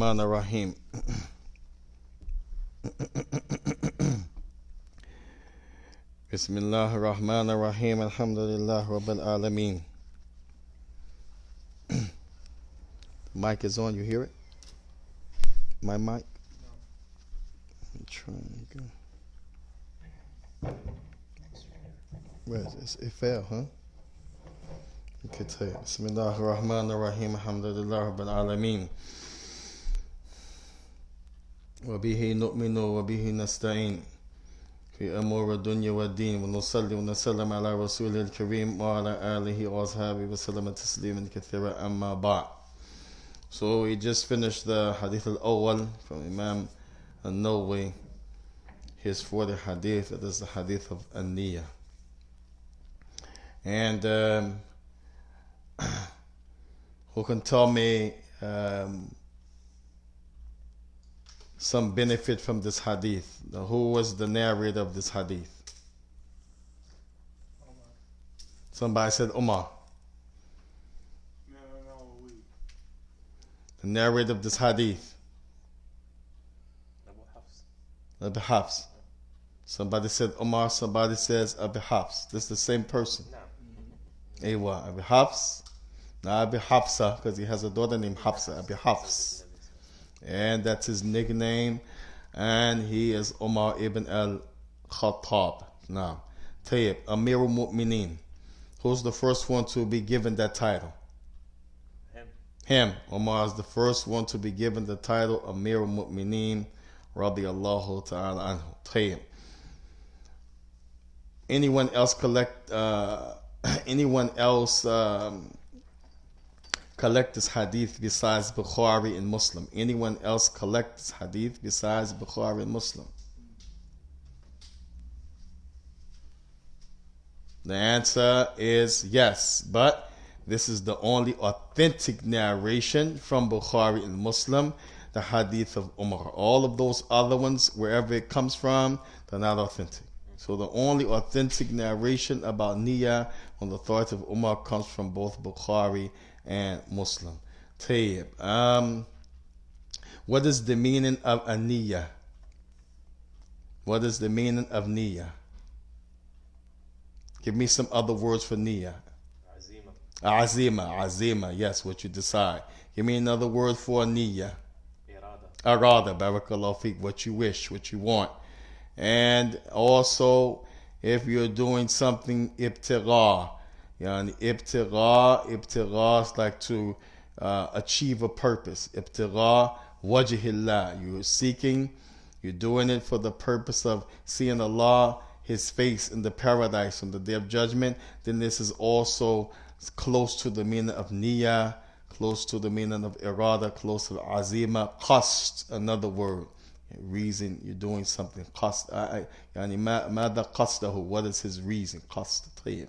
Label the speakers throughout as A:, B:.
A: Rahman Rahim. Bismillah ar-Rahman ar-Rahim. Alhamdulillah Rabbil Alameen. Mic is on, you hear it? My mic? I'm trying to go. Where is this? It fell, huh? You could tell. Bismillah ar-Rahman ar-Rahim. Alhamdulillah Rabbil Alameen. وبه نؤمن وبه نستعين في أمور الدنيا والدين ونصلي ونسلم على رسوله الكريم وعلى آله وأصحابه وسلم تسليما كثيرا أما بعد. So we just finished the Hadith al-Awwal from Imam al-Nawawi, his 40 Hadith. That is the Hadith of An-Niyah. And who can tell me some benefit from this hadith? Who was the narrator of this hadith?
B: Umar.
A: Somebody said Umar. The narrator of this hadith. Abu Hafs. Somebody said Umar, somebody says Abu Hafs. This is the same person. Aywa, Abu Hafs. Not Abu Hafsa, because he has a daughter named Hafsa. Abu Hafs. And that's his nickname. And he is Umar ibn al-Khattab. Now, Tayyib, Amir al-Mu'mineen. Who's the first one to be given that title? Him. Umar is the first one to be given the title Amir al-Mu'mineen, radiyallahu ta'ala anhu. Tayyib. Anyone else collect this hadith besides Bukhari and Muslim? Anyone else collect this hadith besides Bukhari and Muslim? The answer is yes, but this is the only authentic narration from Bukhari and Muslim, the hadith of Umar. All of those other ones, wherever it comes from, they're not authentic. So the only authentic narration about Niyyah on the authority of Umar comes from both Bukhari and Muslim. Tayyib. What is the meaning of a niyyah? What is the meaning of niyyah? Give me some other words for niyyah. Azima. Yes, what you decide. Give me another word for niyyah. Arada. Barakallahu fiqh. What you wish, what you want. And also, if you're doing something ibtigha. Yani ibtigha is like to achieve a purpose. Ibtigha wajhillah. You're seeking, you're doing it for the purpose of seeing Allah, His face in the paradise on the Day of Judgment. Then this is also close to the meaning of niyyah, close to the meaning of irada, close to the azima. Qasd, another word. Reason you're doing something. Qasd. Yani mada qasdahu. What is his reason? Qasd. Tayyib.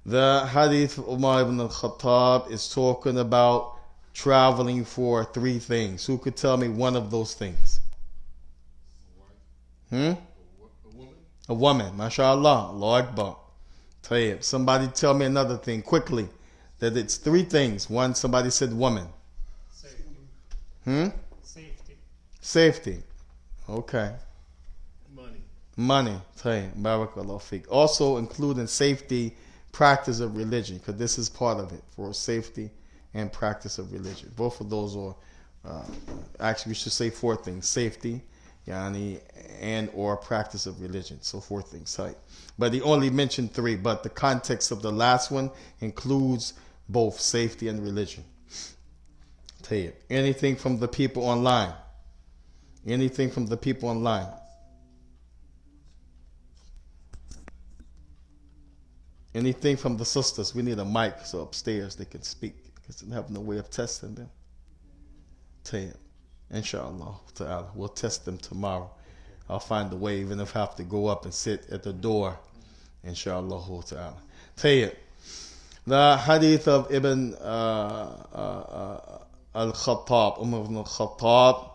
A: The hadith of Umar ibn al-Khattab is talking about traveling for three things. Who could tell me one of those things? A woman. MashaAllah. Allahu Akbar. Tayyib. Somebody tell me another thing quickly. That it's three things. One, somebody said woman. Safety. Okay. Money. Tayyib. Barakallahu fiqh. Also including safety, practice of religion, because this is part of it, for safety and practice of religion. Both of those are, actually we should say four things: safety, yani, and or practice of religion. So four things, right? But he only mentioned three, but the context of the last one includes both safety and religion. Tayyib. Anything from the people online? Anything from the people online? Anything from the sisters? We need a mic so upstairs they can speak, because they have no way of testing them. Tayyib. Inshallah ta'ala. We'll test them tomorrow. I'll find a way, even if I have to go up and sit at the door. Inshallah ta'ala. Tayyib. The hadith of Ibn al-Khattab, Umar ibn al-Khattab.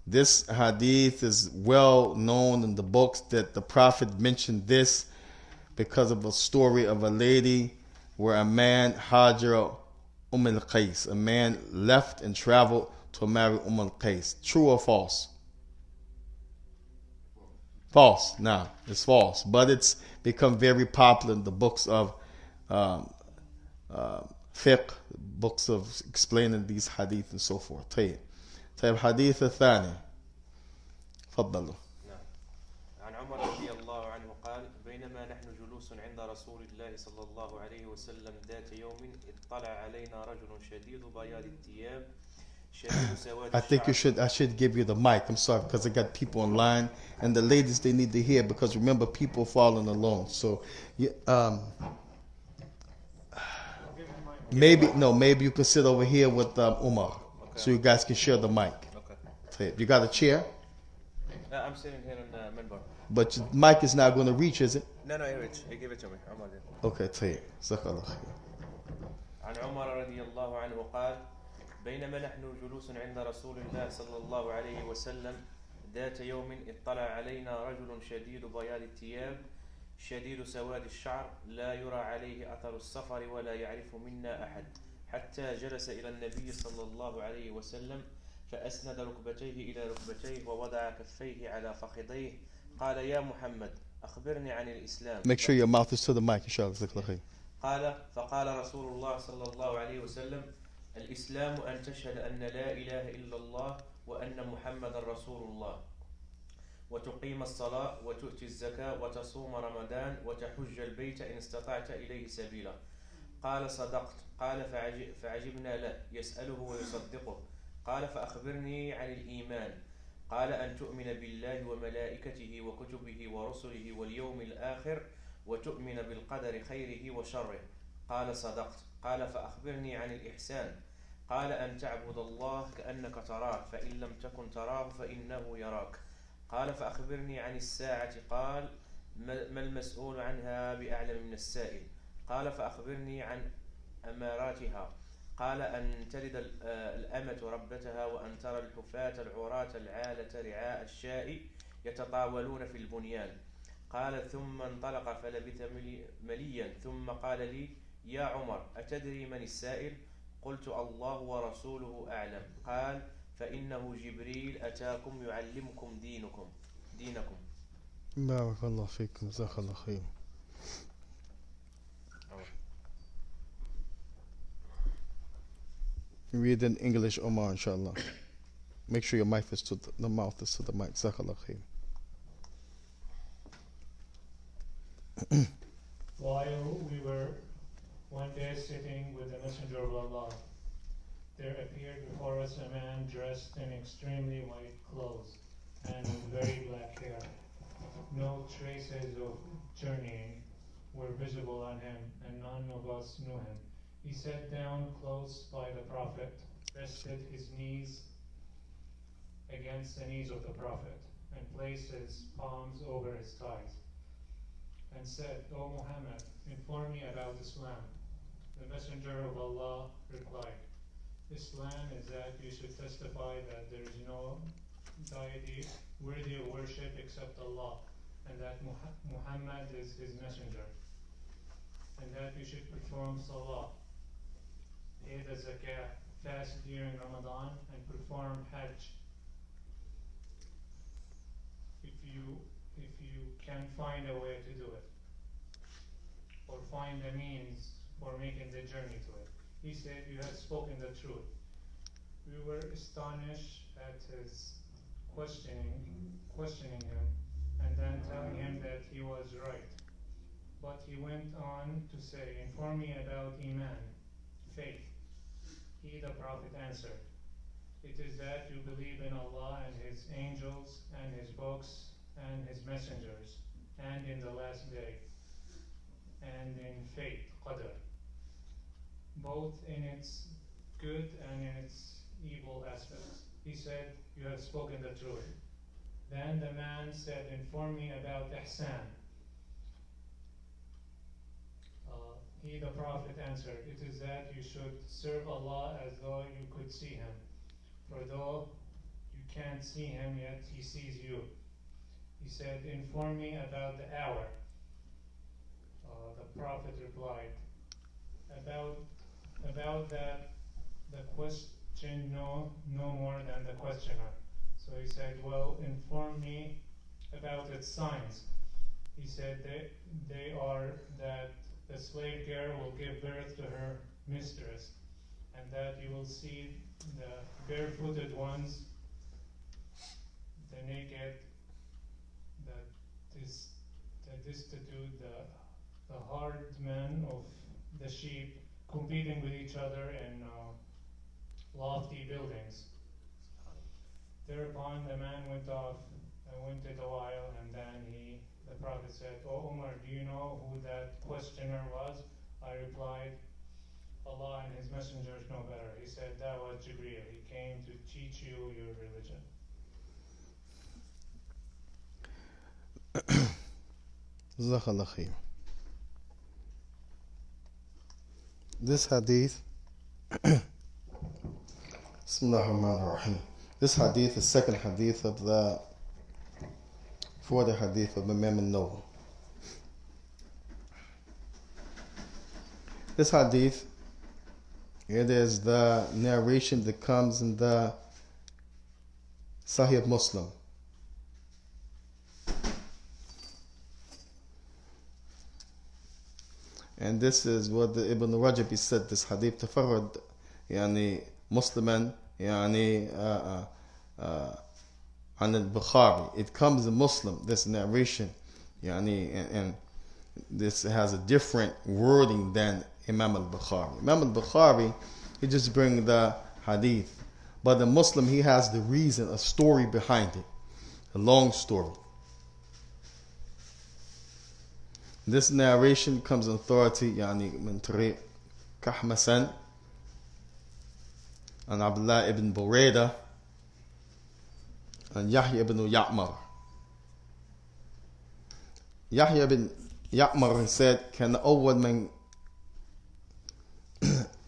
A: This hadith is well known in the books that the Prophet mentioned this because of a story of a lady where a man, Hajar al-Qais, a man left and traveled to marry al-Qais. True or false? False. Now, it's false. But it's become very popular in the books of um, fiqh, books of explaining these hadith and so forth. طيب حديث الثاني تفضلوا.
B: عن عمر رضي الله عنه قال بينما نحن جلوس عند رسول الله صلى الله عليه وسلم ذات يوم اطلع علينا رجل شديد بياض الثياب شديد سواد
A: I think I should give you the mic. I'm sorry because I got people online and the ladies they need to hear because remember people falling alone. So maybe you can sit over here with Umar, okay, so you guys can share the mic. Okay. You got a chair?
B: I'm sitting here in the minbar.
A: But your mic is not going to reach, is it?
B: No, it reach. Give it to me. I'm on it.
A: Okay, طيب. جزاك الله خير.
B: عن عمر رضي الله عنه قال بينما نحن جلوس عند رسول الله صلى الله عليه وسلم ذات يوم اطلع علينا رجل شديد بياض الثياب شديد سواد الشعر لا يرى عليه أثر السفر ولا يعرف منا أحد حتى جلس إلى النبي صلى الله عليه وسلم فأسند ركبتيه إلى ركبتيه ووضع كفيه على فخذيه قال يا محمد أخبرني عن الإسلام.
A: Make sure your mouth is to the mic إن شاء الله.
B: فقال رسول الله صلى الله عليه وسلم الإسلام أن تشهد أن لا إله إلا الله وأن محمد رسول الله وتقيم الصلاة وتؤتي الزكاة وتصوم رمضان وتحج البيت إن استطعت إليه سبيلا. قال صدقت. قال فعجبنا له يسأله ويصدقه. قال فأخبرني عن الإيمان. قال أن تؤمن بالله وملائكته وكتبه ورسله واليوم الآخر وتؤمن بالقدر خيره وشره. قال صدقت. قال فأخبرني عن الإحسان. قال أن تعبد الله كأنك تراه فإن لم تكن تراه فإنه يراك. قال فأخبرني عن الساعة. قال ما المسؤول عنها بأعلم من السائل. قال فأخبرني عن أماراتها. قال أن تلد الأمة ربتها وأن ترى الحفاة العراة العالة رعاء الشاء يتطاولون في البنيان. قال ثم انطلق فلبث مليا ثم قال لي يا عمر أتدري من السائل؟ قلت الله ورسوله أعلم. قال فإنه جبريل أتاكم يعلمكم دينكم.
A: بارك الله فيكم جزاك الله خير. Read in English, Omar, inshallah. Make sure your mic is to the mouth is to the mic. جزاك الله خير.
C: While we were one day sitting with the Messenger of Allah, there appeared before us a man dressed in extremely white clothes and with very black hair. No traces of journeying were visible on him, and none of us knew him. He sat down close by the Prophet, rested his knees against the knees of the Prophet, and placed his palms over his thighs, and said, O Muhammad, inform me about Islam. The Messenger of Allah replied, Islam is that you should testify that there is no deity worthy of worship except Allah, and that Muhammad is his messenger, and that you should perform salah, pay the zakah, fast during Ramadan, and perform hajj if you can find a way to do it, or find a means for making the journey to it. He said, you have spoken the truth. We were astonished at his questioning him, and then telling him that he was right. But he went on to say, inform me about Iman, faith. He, the Prophet, answered, it is that you believe in Allah and His angels and His books and His messengers, and in the last day, and in fate, qadr, both in its good and in its evil aspects. He said, you have spoken the truth. Then the man said, inform me about ihsan. He, the Prophet, answered, it is that you should serve Allah as though you could see Him. For though you can't see Him, yet He sees you. He said, inform me about the hour. The Prophet replied, about that, the know no more than the questioner. So he said, well, inform me about its signs. He said they are that the slave girl will give birth to her mistress, and that you will see the barefooted ones, the naked, the destitute, the hard men of the sheep competing with each other in lofty buildings. Thereupon the man went off and went it a while, and then the Prophet said, "O Umar, do you know who that questioner was?" I replied, "Allah and His messengers know better." He said, "That was Gabriel. He came to teach you your religion."
A: Jazakallah khair. This hadith, Bismillahir Rahmanir Rahim. This hadith is second hadith of the hadith of Imam an-Nawawi. This hadith, it is the narration that comes in the Sahih Muslim. And this is what the Ibn Rajab said, this hadith tafarrad يعني Musliman يعني عن البخاري. It comes in Muslim, this narration, and this has a different wording than Imam al-Bukhari. Imam al-Bukhari, he just brings the hadith, but the Muslim, he has the reason, a story behind it, a long story. This narration comes in authority من طريق كحمسن عن عبد الله ibn بريدة عن يحيى ibn يعمر. Yahya ibn Ya'mar, he said, كان أول من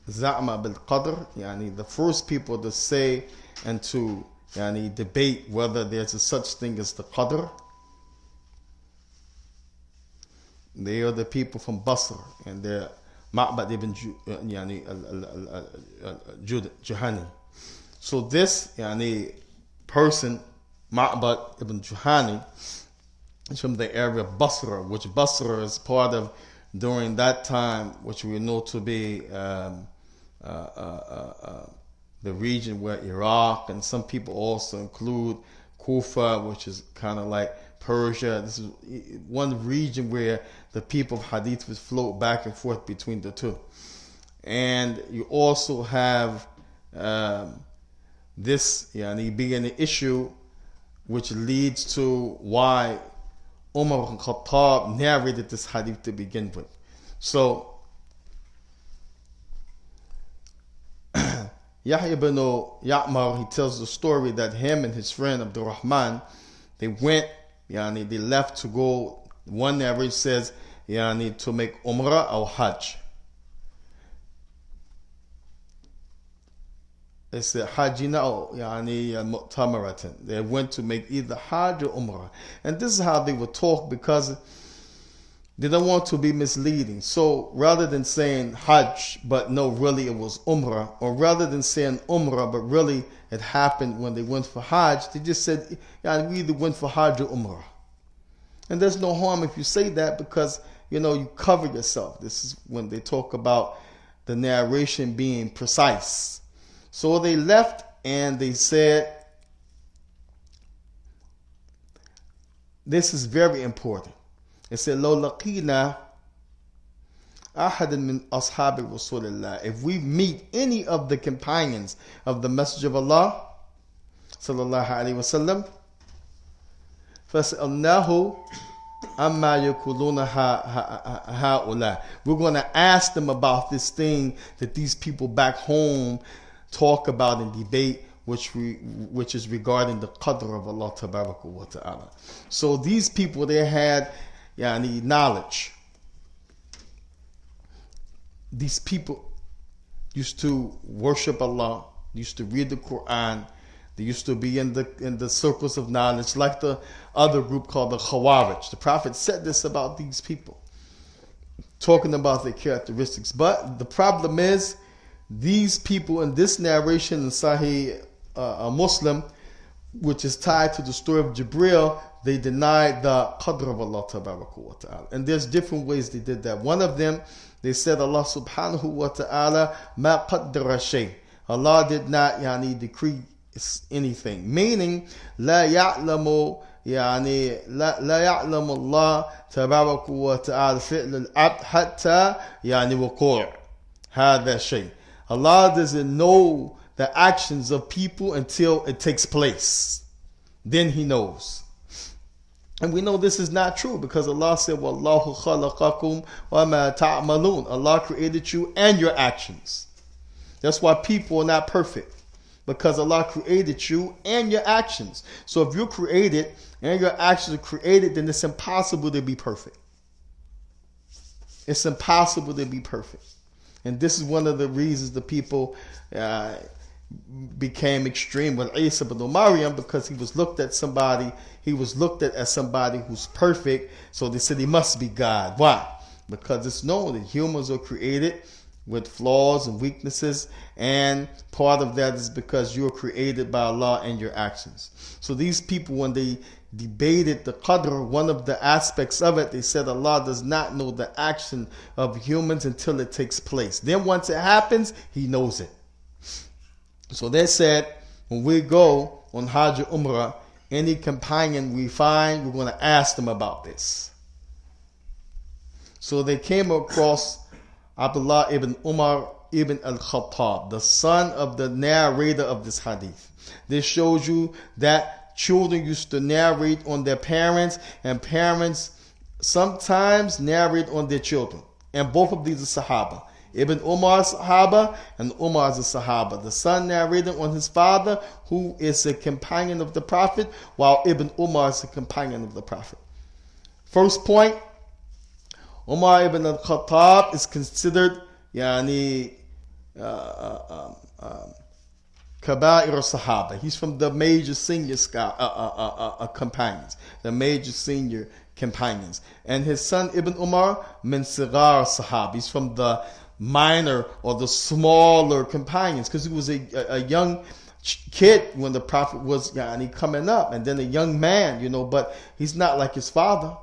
A: زعم بالقدر, the first people to say and to debate whether there's a such thing as the qadr. They are the people from Basra, and they're Ma'bad ibn Juhani. So this person, Ma'bad ibn Juhani, is from the area of Basra, which Basra is part of, during that time, which we know to be the region where Iraq, and some people also include Kufa, which is kind of like Persia. This is one region where the people of Hadith would float back and forth between the two. And you also have this being an issue which leads to why Umar ibn Khattab narrated this hadith to begin with. So Yahya ibn Ya'mar, he tells the story that him and his friend Abdul Rahman, they went, they left to go. One narrator says, to make Umrah or Hajj. They said Hajjina or Mu'tamaratan. They went to make either Hajj or Umrah. And this is how they would talk, because they don't want to be misleading. So rather than saying Hajj, but no, really it was Umrah, or rather than saying Umrah, but really it happened when they went for Hajj, they just said, we either went for Hajj or Umrah. And there's no harm if you say that, because, you cover yourself. This is when they talk about the narration being precise. So they left and they said, this is very important. They said, لو لقينا أحد من أصحاب رسول الله. If we meet any of the companions of the Messenger of Allah, sallallahu alaihi wasallam, فسألناه أما يقولون هؤلاء. We're going to ask them about this thing that these people back home talk about and debate, which is regarding the qadr of Allah tabaraka wa ta'ala. So these people, they had knowledge. These people used to worship Allah, used to read the Quran, they used to be in the circles of knowledge, like the other group called the Khawarij. The Prophet said this about these people, talking about their characteristics. But the problem is, these people in this narration in Sahih Muslim, which is tied to the story of Gabriel, they denied the qadr of Allah ta'ala. And there's different ways they did that. One of them, they said Allah subhanahu wa ta'ala ma qaddara shay. Allah did not decree anything. Meaning, la ya'lamu لا يعلم الله تبارك وتعالى فعل العبد حتى وقوع هذا شيء. Allah doesn't know the actions of people until it takes place. Then He knows. And we know this is not true because Allah said, وَاللَّهُ خَلَقَكُمْ وَمَا تَعْمَلُونَ. Allah created you and your actions. That's why people are not perfect. Because Allah created you and your actions. So if you're created and your actions are created, then it's impossible to be perfect. It's impossible to be perfect. And this is one of the reasons the people became extreme with Isa ibn Maryam, because he was looked at as somebody who's perfect. So they said he must be God. Why? Because it's known that humans are created with flaws and weaknesses, and part of that is because you're created by Allah and your actions. So these people, when they debated the qadr, one of the aspects of it, they said Allah does not know the action of humans until it takes place. Then once it happens, He knows it. So they said, when we go on Hajj or Umrah, any companion we find, we're going to ask them about this. So they came across Abdullah ibn Umar ibn al-Khattab, the son of the narrator of this hadith. This shows you that children used to narrate on their parents, and parents sometimes narrate on their children. And both of these are Sahaba. Ibn Umar is Sahaba and Umar is a Sahaba. The son narrated on his father, who is a companion of the Prophet, while Ibn Umar is a companion of the Prophet. First point, Umar ibn al-Khattab is considered Kaba'ir Sahaba. He's from the major senior companions, the major senior companions. And his son Ibn Umar min Sigar Sahaba. He's from the minor or the smaller companions, because he was a young kid when the Prophet was coming up, and then a young man, but he's not like his father.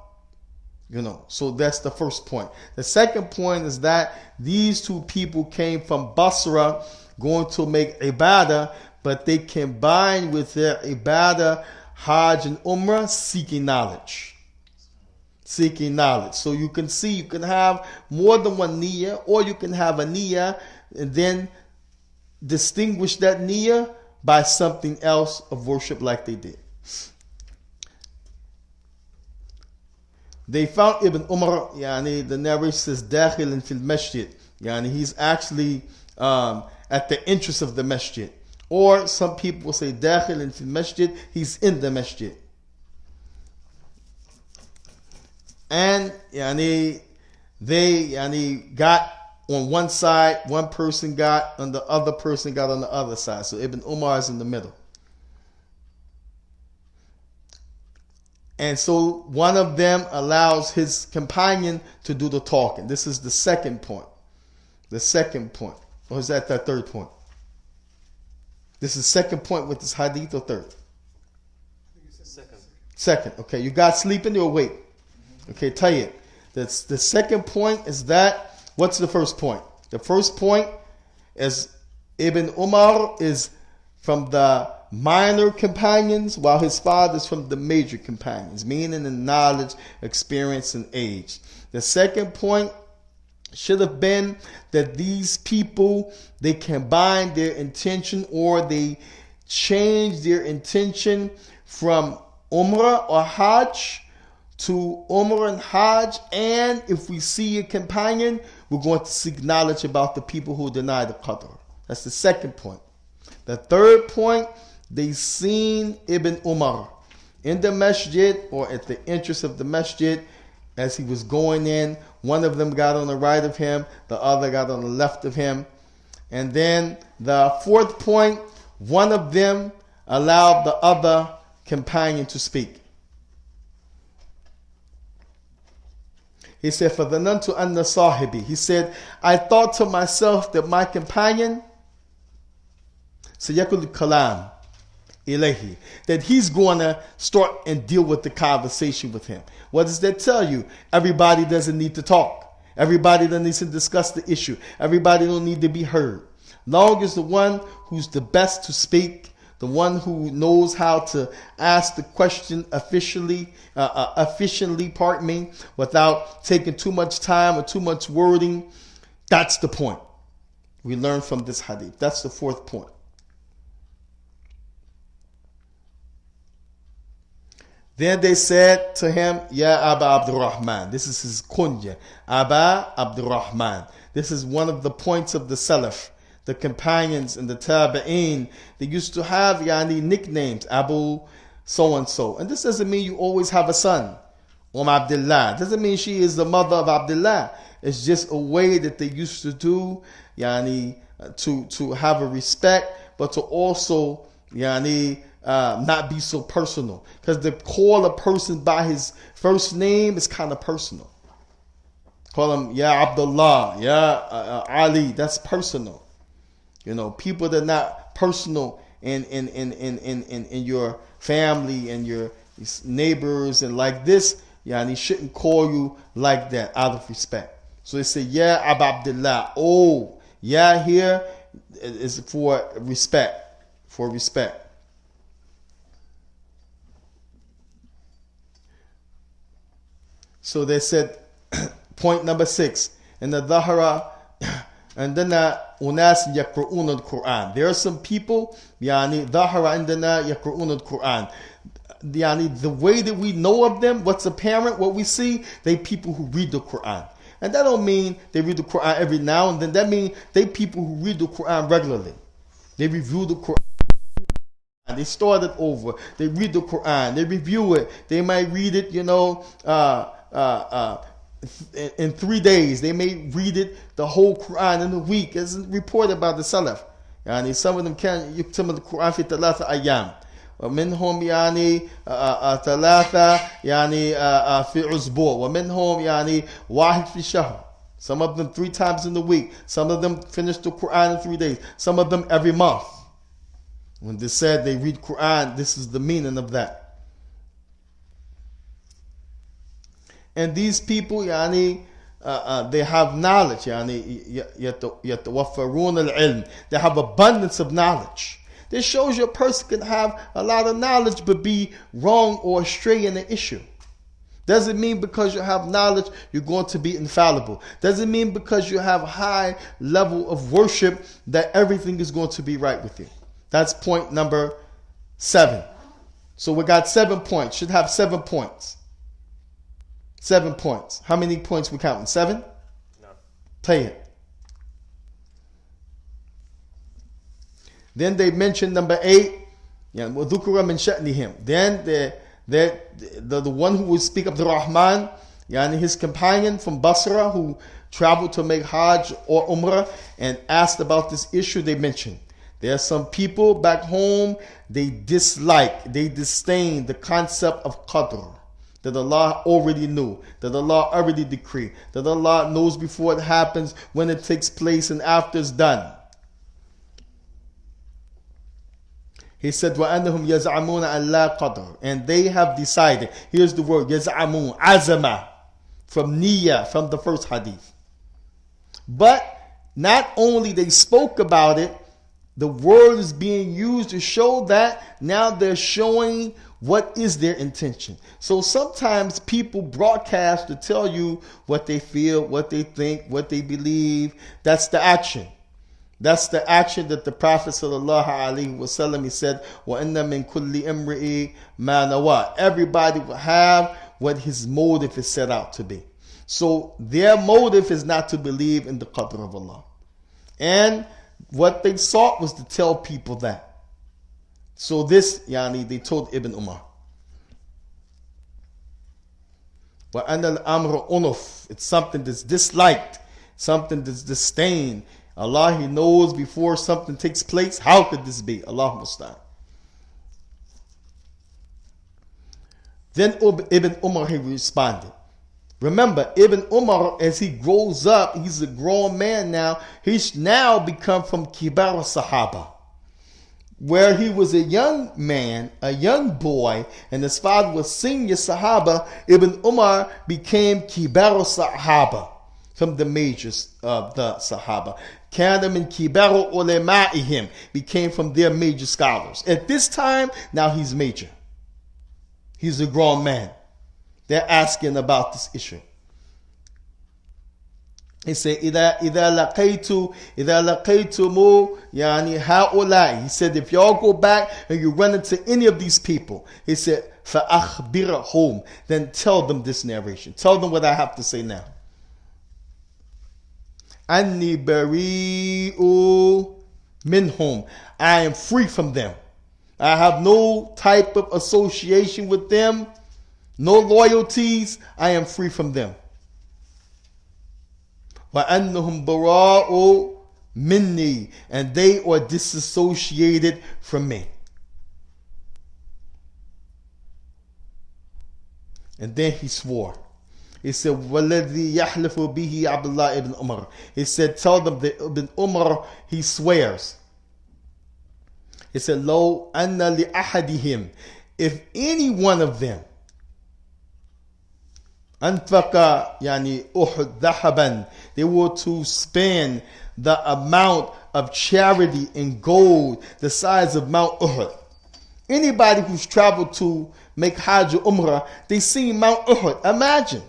A: So that's the first point. The second point is that these two people came from Basra going to make ibadah, but they combined with their ibadah, Hajj and Umrah, seeking knowledge. Seeking knowledge. So you can see, you can have more than one niyyah, or you can have a niyyah and then distinguish that niyyah by something else of worship like they did. They found Ibn Umar, the narrator says, Dakhil fil masjid. He's actually at the entrance of the masjid. Or some people will say, Dakhil fil masjid, he's in the masjid. And they got on one side, one person got, and the other person got on the other side. So Ibn Umar is in the middle. And so one of them allows his companion to do the talking. This is the second point. The second point. Or is that third point? This is second point with this hadith, or third?
B: Second.
A: Second. Okay, you got sleeping or awake? Okay, tell you. The second point is that, what's the first point? The first point is Ibn Umar is from the minor companions, while his father is from the major companions, meaning in knowledge, experience, and age. The second point should have been that these people, they combined their intention, or they changed their intention from Umrah or Hajj to Umrah and Hajj, and if we see a companion, we're going to seek knowledge about the people who deny the Qadr. That's the second point. The third point, they seen Ibn Umar in the masjid, or at the entrance of the masjid, as he was going in. One of them got on the right of him, the other got on the left of him. And then the fourth point, one of them allowed the other companion to speak. He said, فَظَنَنْتُ أَنَّ صَاحِبِي. He said, I thought to myself that my companion, سَيَكُلُ الْكَلَامِ إِلَيْهِ, that he's going to start and deal with the conversation with him. What does that tell you? Everybody doesn't need to talk. Everybody doesn't need to discuss the issue. Everybody don't need to be heard. Long as the one who's the best to speak, the one who knows how to ask the question efficiently, without taking too much time or too much wording, that's the point. We learn from this hadith. That's the fourth point. Then they said to him, Ya Aba Abdurrahman. This is his kunya. Aba Abdurrahman. This is one of the points of the Salaf. The companions and the Tabi'een, they used to have nicknames, Abu so-and-so. And this doesn't mean you always have a son. Abdullah. Doesn't mean she is the mother of Abdullah. It's just a way that they used to do, to have a respect, but to also, not be so personal. Because to call a person by his first name is kind of personal. Call him Ya Abdullah, Ya Ali, that's personal. People that are not personal in your family and your neighbors and like this, he shouldn't call you like that out of respect. So they say, Ya Abu Abdullah. Oh, Ya here is for respect. For respect. So they said, point number 6, in the Dhahra, عندنا أناس يقرؤون القرآن. There are some people ظهر عندنا يقرؤون القرآن. The way that we know of them, what's apparent, what we see, they people who read the Quran. And that don't mean they read the Quran every now and then. That means they people who read the Quran regularly. They review the Quran. They start it over. They read the Quran. They review it. They might read it, in 3 days. They may read it the whole Quran in a week, as reported by the Salaf. Some of them can يكتم القرآن في 3 أيام ومنهم ثلاثة في أسبوع ومنهم واحد في شهر. Some of them 3 times in the week. Some of them finish the Quran in 3 days. Some of them every month. When they said they read Quran, this is the meaning of that. And these people, they have knowledge. يتوفرون العلم. They have abundance of knowledge. This shows you a person can have a lot of knowledge but be wrong or astray in an issue. Doesn't mean because you have knowledge you're going to be infallible. Doesn't mean because you have a high level of worship that everything is going to be right with you. That's point number 7. So we got 7 points. Should have 7 points. 7 points. How many points we counting? 7?
B: No.
A: Play it. Then they mentioned number 8. Then the one who would speak of the Rahman, his companion from Basra who traveled to make Hajj or Umrah and asked about this issue, they mentioned. There are some people back home, they dislike, they disdain the concept of Qadr. That Allah already knew, that Allah already decreed, that Allah knows before it happens, when it takes place, and after it's done. He said, وَأَنَّهُمْ يَزْعَمُونَ أَلَّا قَدْرٍ. And they have decided, here's the word, يَزْعَمُونَ, azama, from niyyah, from the first hadith. But not only they spoke about it, the word is being used to show that now they're showing what is their intention. So sometimes people broadcast to tell you what they feel, what they think, what they believe. That's the action. That's the action that the Prophet ﷺ, he said, وَإِنَّ مِن كُلِّ إِمْرِئِ مَا نَوَى. Everybody will have what his motive is set out to be. So their motive is not to believe in the qadr of Allah. And what they sought was to tell people that. So this, they told Ibn Umar. وَأَنَّ الْأَمْرُ أُنُفْ. It's something that's disliked, something that's disdained. Allah, He knows before something takes place. How could this be? Allah musta'an. Then Ibn Umar, he responded. Remember, Ibn Umar, as he grows up, he's a grown man now. He's now become from Kibar Sahaba, where he was a young man, a young boy, and his father was senior Sahaba. Ibn Umar became Kibar Sahaba, from the majors of the Sahaba. Kana min kibar ulama'ihim, became from their major scholars. At this time, now he's major. He's a grown man. They're asking about this issue. He said, إِذَا لَقَيْتُمُ يعني هَؤُلَاءِ. He said, if y'all go back and you run into any of these people, he said, فَأَخْبِرْهُمْ. Then tell them this narration. Tell them what I have to say now. أَنِّي بَرِيءٌ مِّنْهُمْ. I am free from them. I have no type of association with them. No loyalties, I am free from them. وَأَنَّهُمْ بَرَاءُ مِنِّي. And they are disassociated from me. And then he swore. He said, وَالَّذِي يَحْلِفُ بِهِ عَبْدُاللَّهِ ibn Umar. He said, tell them that Ibn Umar, he swears. He said, لَوْ أَنَّ لِأَحَدِهِمْ. If any one of them أنفق يعني أحد ذهبا, they were to spend the amount of charity in gold the size of Mount Uhud. Anybody who's traveled to make Hajj or Umrah, they see Mount Uhud. Imagine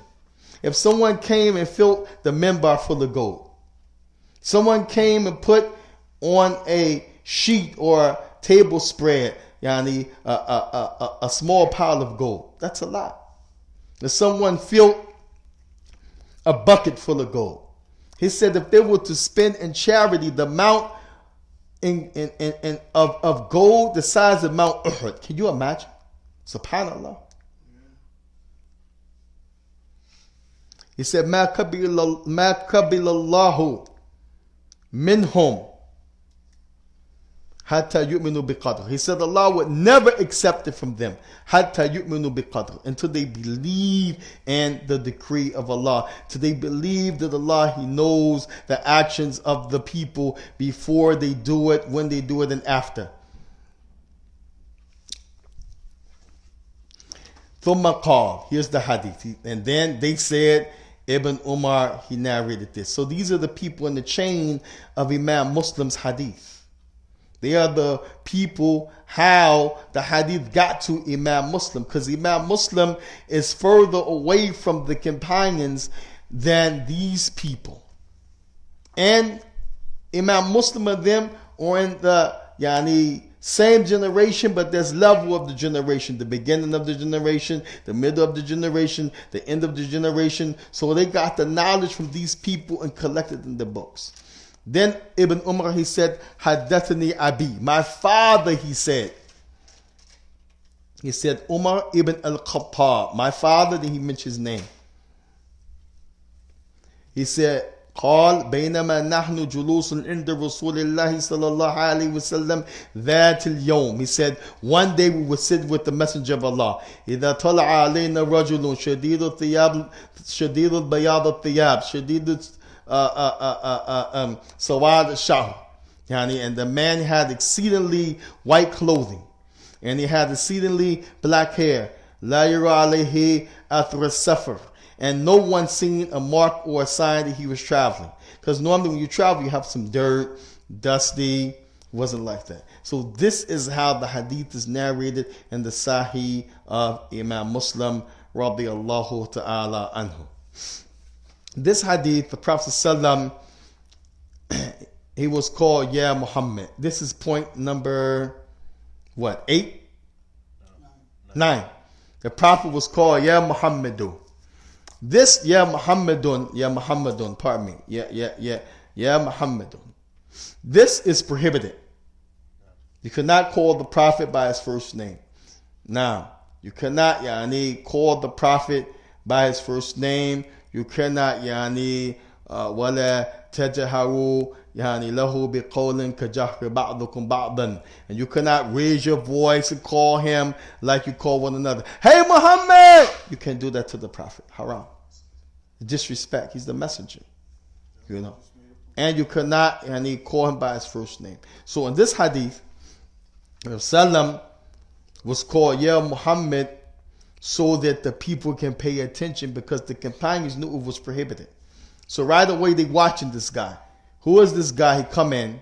A: if someone came and filled the minbar full of gold. Someone came and put on a sheet or table spread, yani a small pile of gold. That's a lot. If someone filled a bucket full of gold. He said if they were to spend in charity the amount of gold the size of Mount Uhud. Can you imagine? SubhanAllah. He said, مَا قَبِلَ اللَّهُ مِنْهُمْ حَتَّى يُؤْمِنُوا بِقَدْرِ. He said Allah would never accept it from them حَتَّى يُؤْمِنُوا بِقَدْرِ, until they believe in the decree of Allah, till they believe that Allah, He knows the actions of the people before they do it, when they do it, and after. ثُمَّ قَالَ. Here's the hadith. And then they said, Ibn Umar, he narrated this. So these are the people in the chain of Imam Muslim's hadith. They are the people how the hadith got to Imam Muslim, because Imam Muslim is further away from the companions than these people. And Imam Muslim and them are in the same generation, but there's level of the generation, the beginning of the generation, the middle of the generation, the end of the generation. So they got the knowledge from these people and collected in the books. Then Ibn Umar, he said, Haddathani Abi. My father, he said. He said, Umar ibn al-Khattab. My father, then he mentioned his name. He said, قال بينما نحن جلوس عند رسول الله صلى الله عليه وسلم ذات اليوم. He said, one day we would sit with the Messenger of Allah. إذا طلع علينا رجل شديد الثياب شديد البياض الثياب شديد Sawad al-Shahr. And the man had exceedingly white clothing, and he had exceedingly black hair. La yura alayhi athra safar. And no one seen a mark or a sign that he was traveling. Because normally when you travel, you have some dirt, dusty. It wasn't like that. So this is how the hadith is narrated in the Sahih of Imam Muslim radiyallahu ta'ala anhu. This hadith, the Prophet ﷺ, he was called Ya Muhammad. This is point number, what, 8? 9. The Prophet was called Ya Muhammadu. This Ya Muhammadun, pardon me. Ya Muhammadun. This is prohibited. You cannot call the Prophet by his first name. Now, you cannot call the Prophet by his first name. You cannot ولا تجهروا له بقول كجهر بعضكم بعضا. And you cannot raise your voice and call him like you call one another. Hey Muhammad! You can't do that to the Prophet. Haram. disrespect. He's the messenger, you know. And you cannot, and he call him by his first name. So in this hadith, Salam was called Ya Muhammad so that the people can pay attention, because the companions knew it was prohibited. So right away they watching this guy. Who is this guy? He come in.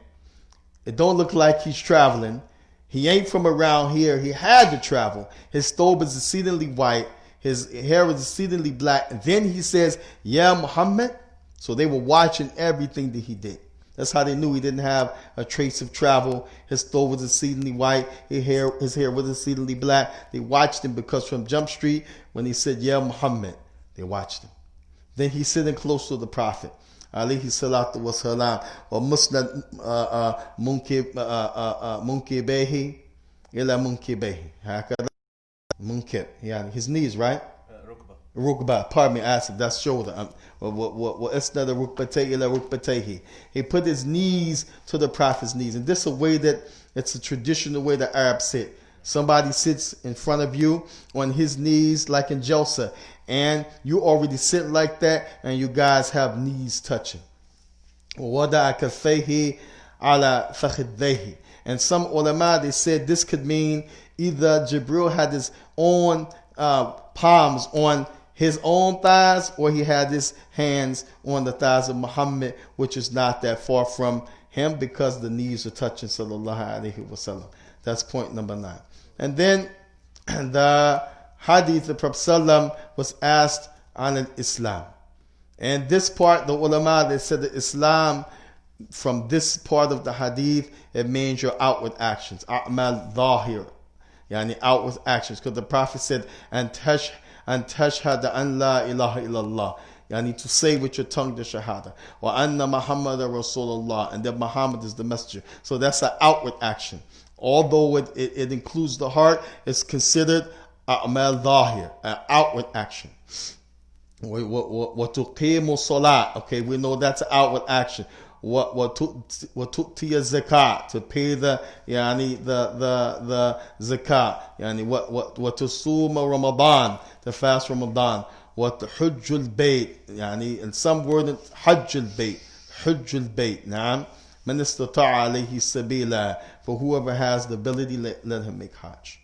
A: It don't look like he's traveling. He ain't from around here. He had to travel. His thobe is exceedingly white. His hair is exceedingly black. And then he says, Ya Muhammad. So they were watching everything that he did. That's how they knew he didn't have a trace of travel. His thobe was exceedingly white. His hair was exceedingly black. They watched him because from Jump Street, when he said, Ya Muhammad, they watched him. Then he's sitting close to the Prophet. Alayhi salatu wa salam. Wa musnad munkibehi ila munkibehi. Hakada munkib. Yeah, his knees, right? Rukba. Pardon me, I said that's shoulder. Isnad rukbatay ila rukbatayhi. He put his knees to the Prophet's knees. And this is a way that, it's a traditional way the Arabs sit. Somebody sits in front of you on his knees like in Jalsa, and you already sit like that, and you guys have knees touching. وَوَضَعَ كَفَّيْهِ عَلَى فَخِذَّيْهِ. And some ulama, they said this could mean either Gabriel had his own palms on his own thighs, or he had his hands on the thighs of Muhammad, which is not that far from him, because the knees are touching, sallallahu alaihi wasallam. That's point number 9. And then the hadith, the Prophet ﷺ was asked on Islam. And this part, the ulama, they said that Islam, from this part of the hadith, it means your outward actions. A'mal dhahir. Yani outward actions. Because the Prophet said, and tashhad an la ilaha illallah. Yani to say with your tongue the shahada. Wa anna Muhammad Rasulullah. And that Muhammad is the messenger. So that's an outward action. Although it includes the heart, it's considered a'mal dhahir, an outward action. وَتُقِيمُ salat. Okay, we know that's an outward action. وَتُؤْتِيَ zakat, to pay the zakat. وَتُصُومَ Ramadan, to fast Ramadan. وَتُحُجُّ الْبَيْتِ, in some word, حَجُّ الْبَيْتِ. حُجُّ الْبَيْتِ. نعم. مَنِ اسْتَطَاعَ عَلَيْهِ سَبِيلًا. For whoever has the ability, let him make Hajj.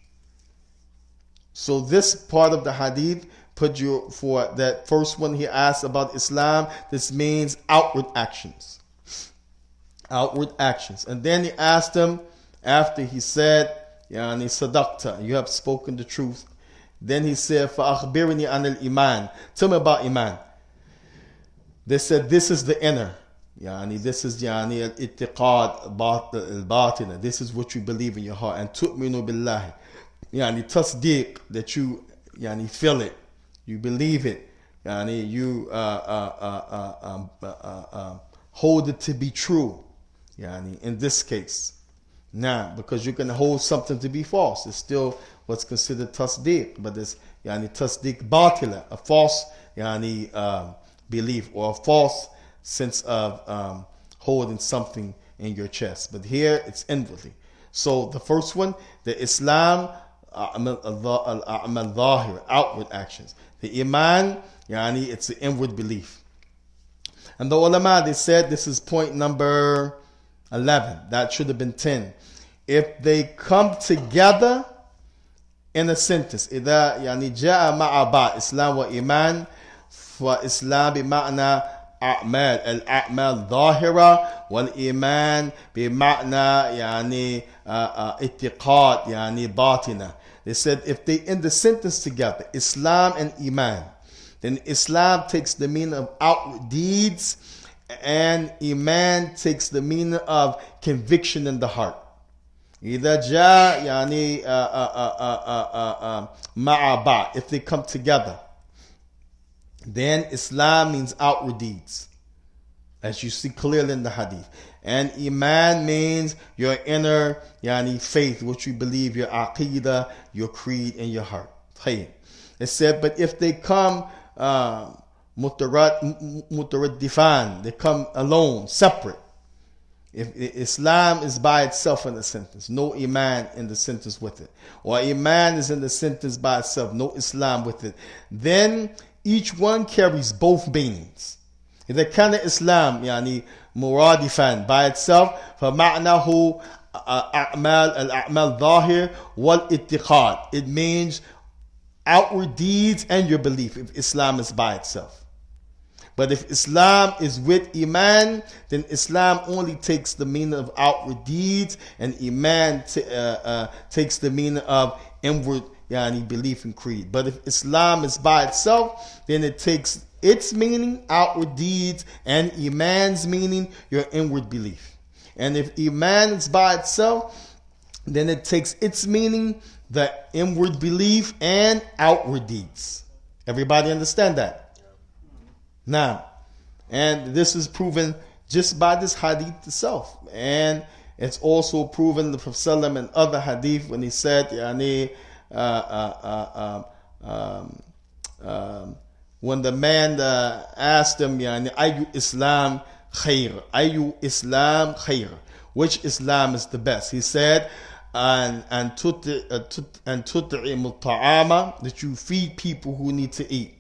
A: So this part of the hadith put you for that first one he asked about Islam. This means outward actions. Outward actions. And then he asked him, after he said, Yani sadaqta, you have spoken the truth. Then he said, فَأَخْبِرْنِي عَنِ الْإِيمَانِ. Tell me about Iman. They said, this is the inner. This is al-ittiqad al-batina. This is what you believe in your heart. And tu'minu billahi. Tasdeeq, that you feel it. You believe it. You hold it to be true. In this case. Now, because you can hold something to be false. It's still what's considered tasdeeq. But it's tasdeeq batila, a false belief, or a false sense of holding something in your chest. But here it's inwardly. So the first one, the Islam, a'mal dhahir, outward actions. The Iman, it's the inward belief. And the ulama, they said this is point number 11. That should have been 10. If they come together in a sentence, إذا جاء مع بعض إسلام وإيمان فإسلام بمعنى أعمال الأعمال ظاهرة والإيمان بمعنى اعتقاد باطنة. They said if they in the sentence together, Islam and Iman, then Islam takes the meaning of outward deeds, and Iman takes the meaning of conviction in the heart. إذا جاء مع بعض, if they come together, then Islam means outward deeds, as you see clearly in the hadith. And Iman means your inner faith, what you believe, your aqidah, your creed in your heart. It said, but if they come mutaraddifan, they come alone, separate. If Islam is by itself in the sentence, no Iman in the sentence with it, or Iman is in the sentence by itself, no Islam with it, then each one carries both meanings. إذا كان إسلام يعني مرادفا by itself فمعناه الأعمال ظاهر والاتقاد. It means outward deeds and your belief if Islam is by itself. But if Islam is with Iman, then Islam only takes the meaning of outward deeds, and Iman takes the meaning of inward belief and creed. But if Islam is by itself, then it takes its meaning, outward deeds, and Iman's meaning, your inward belief. And if Iman is by itself, then it takes its meaning, the inward belief, and outward deeds. Everybody understand that? Now, and this is proven just by this hadith itself. And it's also proven the Prophet ﷺ and other hadith when he said, when the man asked him, Ayu Islam khair? Ayu Islam khair? Which Islam is the best? He said, and tut'imu ta'ama, that you feed people who need to eat.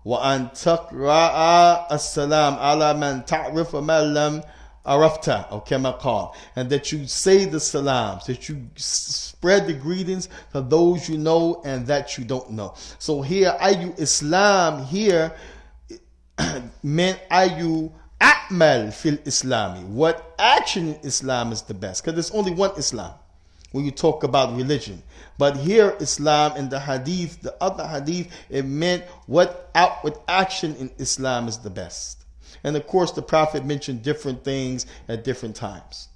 A: وأن تقرأ السلام على من تعرف ومن لم عرفته أو كما قال, and that you say the salams, that you spread the greetings to those you know and that you don't know. So here, ayu Islam here meant ayu a'mal fil Islami. What action in Islam is the best? Because there's only one Islam when you talk about religion. But here, Islam in the hadith, the other hadith, it meant what outward action in Islam is the best. And of course, the Prophet mentioned different things at different times.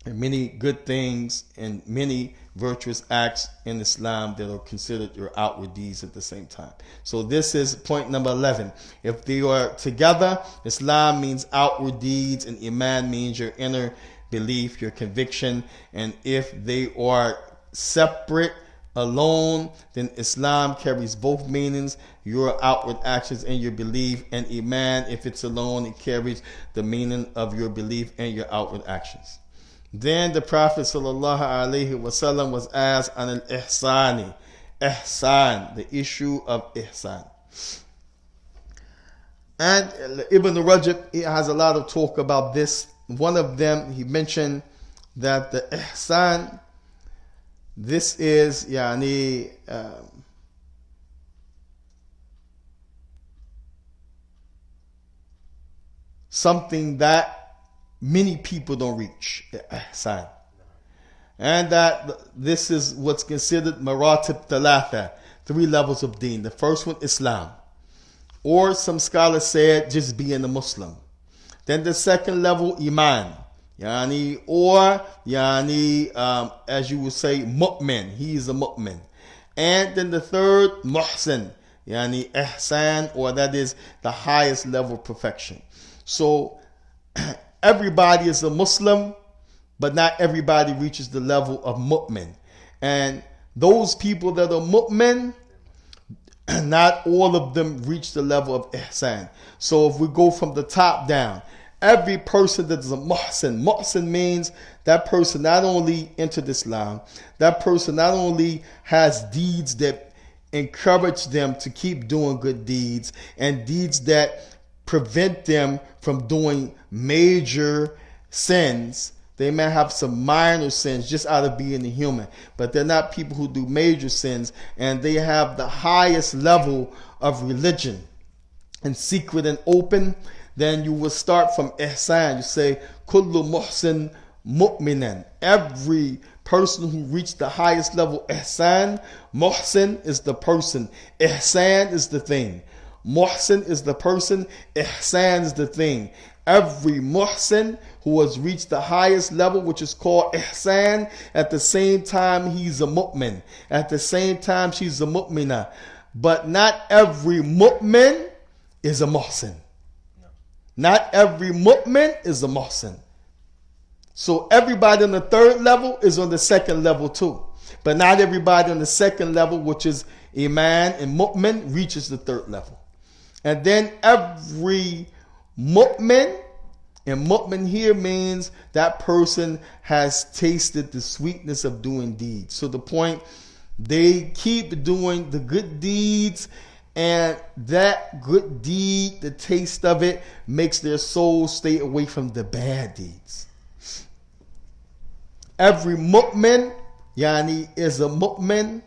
A: And many good things and many virtuous acts in Islam that are considered your outward deeds at the same time. So this is point number 11. If they are together, Islam means outward deeds and Iman means your inner belief, your conviction. And if they are separate, alone, then Islam carries both meanings, your outward actions and your belief, and Iman, if it's alone, it carries the meaning of your belief and your outward actions. Then the Prophet ﷺ was asked on al-ihsani, ihsan, the issue of ihsan. And Ibn Rajab, he has a lot of talk about this. One of them, he mentioned that the ihsan, this is something that many people don't reach, ihsan. And that this is what's considered maratib thalatha, 3 levels of deen. The first one, Islam. Or some scholars said just being a Muslim. Then the second level, Iman. As you would say, mu'min. He is a mu'min. And then the third, muhsin. Ihsan, or that is the highest level of perfection. So everybody is a Muslim, but not everybody reaches the level of mu'min. And those people that are mu'min, not all of them reach the level of ihsan. So if we go from the top down, every person that is a muhsin, muhsin means that person not only entered Islam, that person not only has deeds that encourage them to keep doing good deeds and deeds that prevent them from doing major sins. They may have some minor sins just out of being a human, but they're not people who do major sins, and they have the highest level of religion in secret and open. Then you will start from ihsan. You say, kullu muhsin mu'minan. Every person who reached the highest level ihsan, muhsin is the person, ihsan is the thing. Muhsin is the person, ihsan is the thing. Every muhsin who has reached the highest level, which is called ihsan, at the same time he's a mu'min. At the same time she's a mu'mina. But not every mu'min is a muhsin. Not every mu'min is a muhsin. So everybody on the third level is on the second level too. But not everybody on the second level, which is iman and mu'min, reaches the third level. And then every mu'min, and mu'min here means that person has tasted the sweetness of doing deeds. So the point, they keep doing the good deeds And that good deed, the taste of it, makes their soul stay away from the bad deeds. Every mu'min, is a mu'min.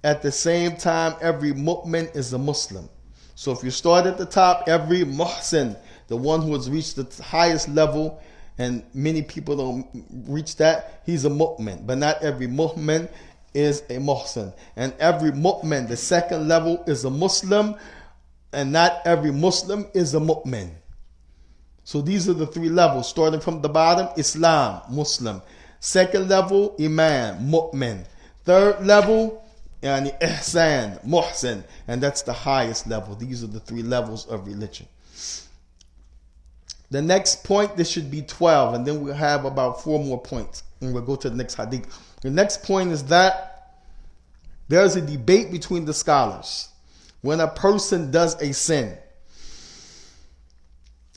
A: At the same time, every mu'min is a Muslim. So if you start at the top, every muhsin, the one who has reached the highest level, and many people don't reach that, he's a mu'min. But not every mu'min is a muhsin. And every mu'min, the second level, is a Muslim. And not every Muslim is a mu'min. So these are the three levels. Starting from the bottom, Islam, Muslim. Second level, Iman, mu'min. Third level, ihsan, muhsin. And that's the highest level. These are the three levels of religion. The next point, this should be 12, and then we'll have about 4 more points. And we'll go to the next hadith. The next point is that there's a debate between the scholars. When a person does a sin,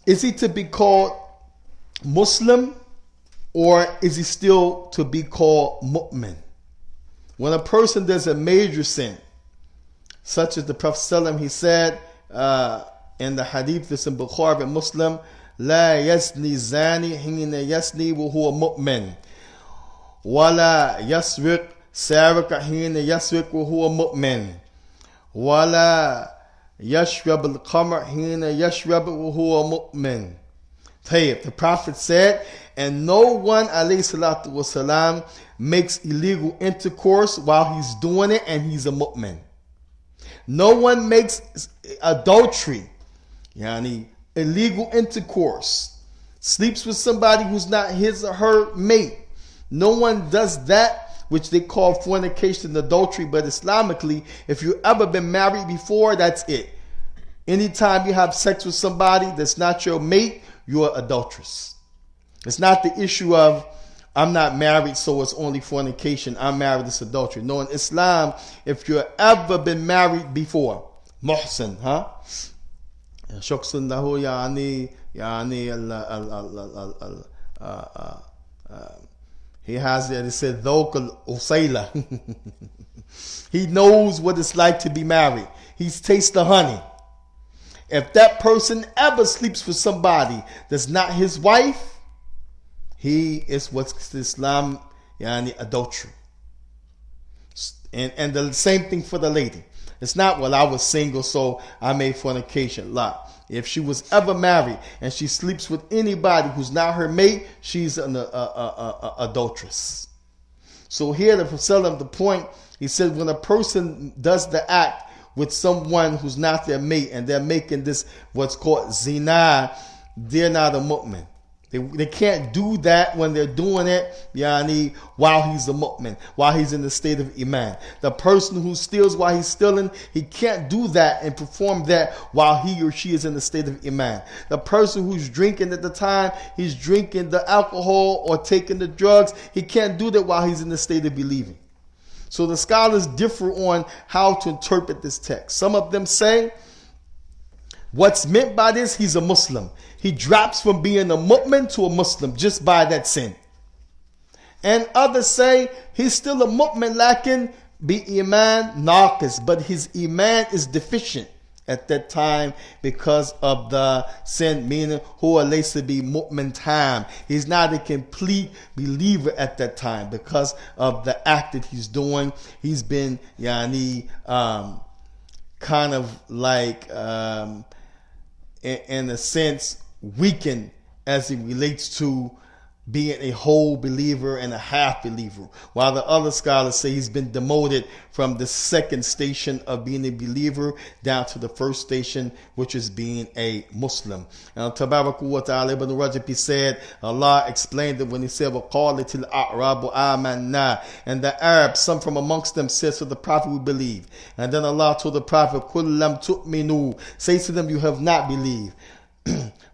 A: is he to be called Muslim, or is he still to be called mu'min? When a person does a major sin, such as the Prophet ﷺ, he said in the hadith that's in Bukhari and Muslim, لا يزني زاني حين يزني وهو مؤمن ولا يسرق سارق حين يسرق وهو مؤمن ولا يشرب الخمر حين يشرب وهو مؤمن. The Prophet said, and no one, alayhi salatu wasalam, makes illegal intercourse while he's doing it and he's a mu'min. No one makes adultery, illegal intercourse, sleeps with somebody who's not his or her mate. No one does that, which they call fornication and adultery. But Islamically, if you've ever been married before, that's it. Anytime you have sex with somebody that's not your mate, you're adulterous. It's not the issue of, I'm not married, so it's only fornication. I'm married, it's adultery. No, in Islam, if you've ever been married before, muhsin, شخص له he has it. It said ذوق الأصيلة. He knows what it's like to be married. He's tasted the honey. If that person ever sleeps with somebody that's not his wife, he is what's Islam adultery. And the same thing for the lady. It's not, well, I was single, so I made fornication. La. If she was ever married and she sleeps with anybody who's not her mate, she's an adulteress. So here the Prophet, the point, he said, when a person does the act with someone who's not their mate and they're making this what's called zina, they're not a mu'min. They can't do that when they're doing it while he's a mu'min, while he's in the state of iman. The person who steals while he's stealing, he can't do that and perform that while he or she is in the state of iman. The person who's drinking at the time he's drinking the alcohol or taking the drugs, he can't do that while he's in the state of believing. So the scholars differ on how to interpret this text. Some of them say, what's meant by this, he's a Muslim. He drops from being a mu'min to a Muslim just by that sin. And others say he's still a mu'min, lakin bi iman naqis, but his iman is deficient at that time because of the sin, meaning huwa laysa bi mu'min tam. He's not a complete believer at that time because of the act that he's doing. He's been kind of like in a sense weakened as it relates to being a whole believer and a half believer, while the other scholars say he's been demoted from the second station of being a believer down to the first station, which is being a Muslim. And Tabaraku wa ta'ala, Ibn Rajab, he said, Allah explained it when he said, وَقَالَتِ الْأَعْرَابُ آمَنَّا, and the Arabs, some from amongst them, said to the Prophet, we believe. And then Allah told the Prophet, قُلْ لَمْ تُؤْمِنُوا, say to them, you have not believed.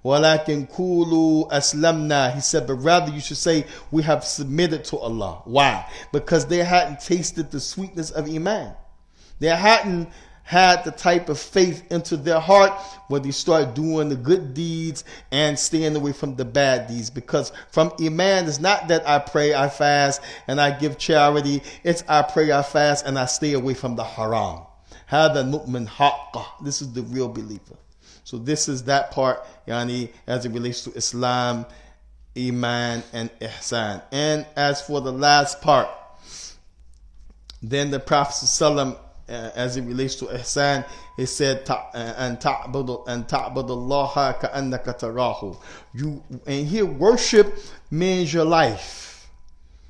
A: وَلَكِنْ كُولُوا أَسْلَمْنَا, he said, but rather you should say we have submitted to Allah. Why? Because they hadn't tasted the sweetness of iman. They hadn't had the type of faith into their heart where they start doing the good deeds and staying away from the bad deeds. Because from iman, it's not that I pray, I fast, and I give charity. It's I pray, I fast, and I stay away from the haram. هذا المؤمن حقا. This is the real believer. So this is that part, yani, as it relates to Islam, Iman, and Ihsan. And as for the last part, then the Prophet ﷺ, as it relates to Ihsan, he said, "And ta'budu Allah ka'annaka tarahu." You, and here worship means your life.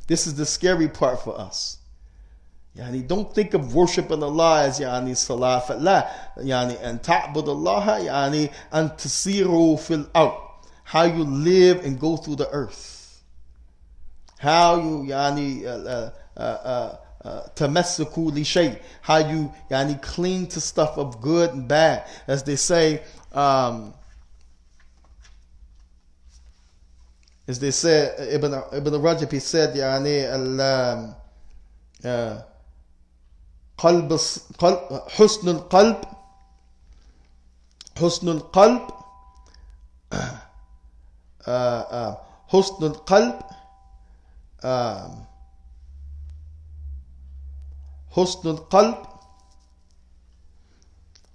A: This is the scary part for us. Yani, don't think of worshiping Allah as yani salah la. Yani, and ta'budu Allah, yani an tasiru fil ard. How you live and go through the earth. How you yani tamassuku li shay. How you yani cling to stuff of good and bad. As they say, Ibn Rajab, he said, yani حسن القلب حسن القلب حسن القلب حسن القلب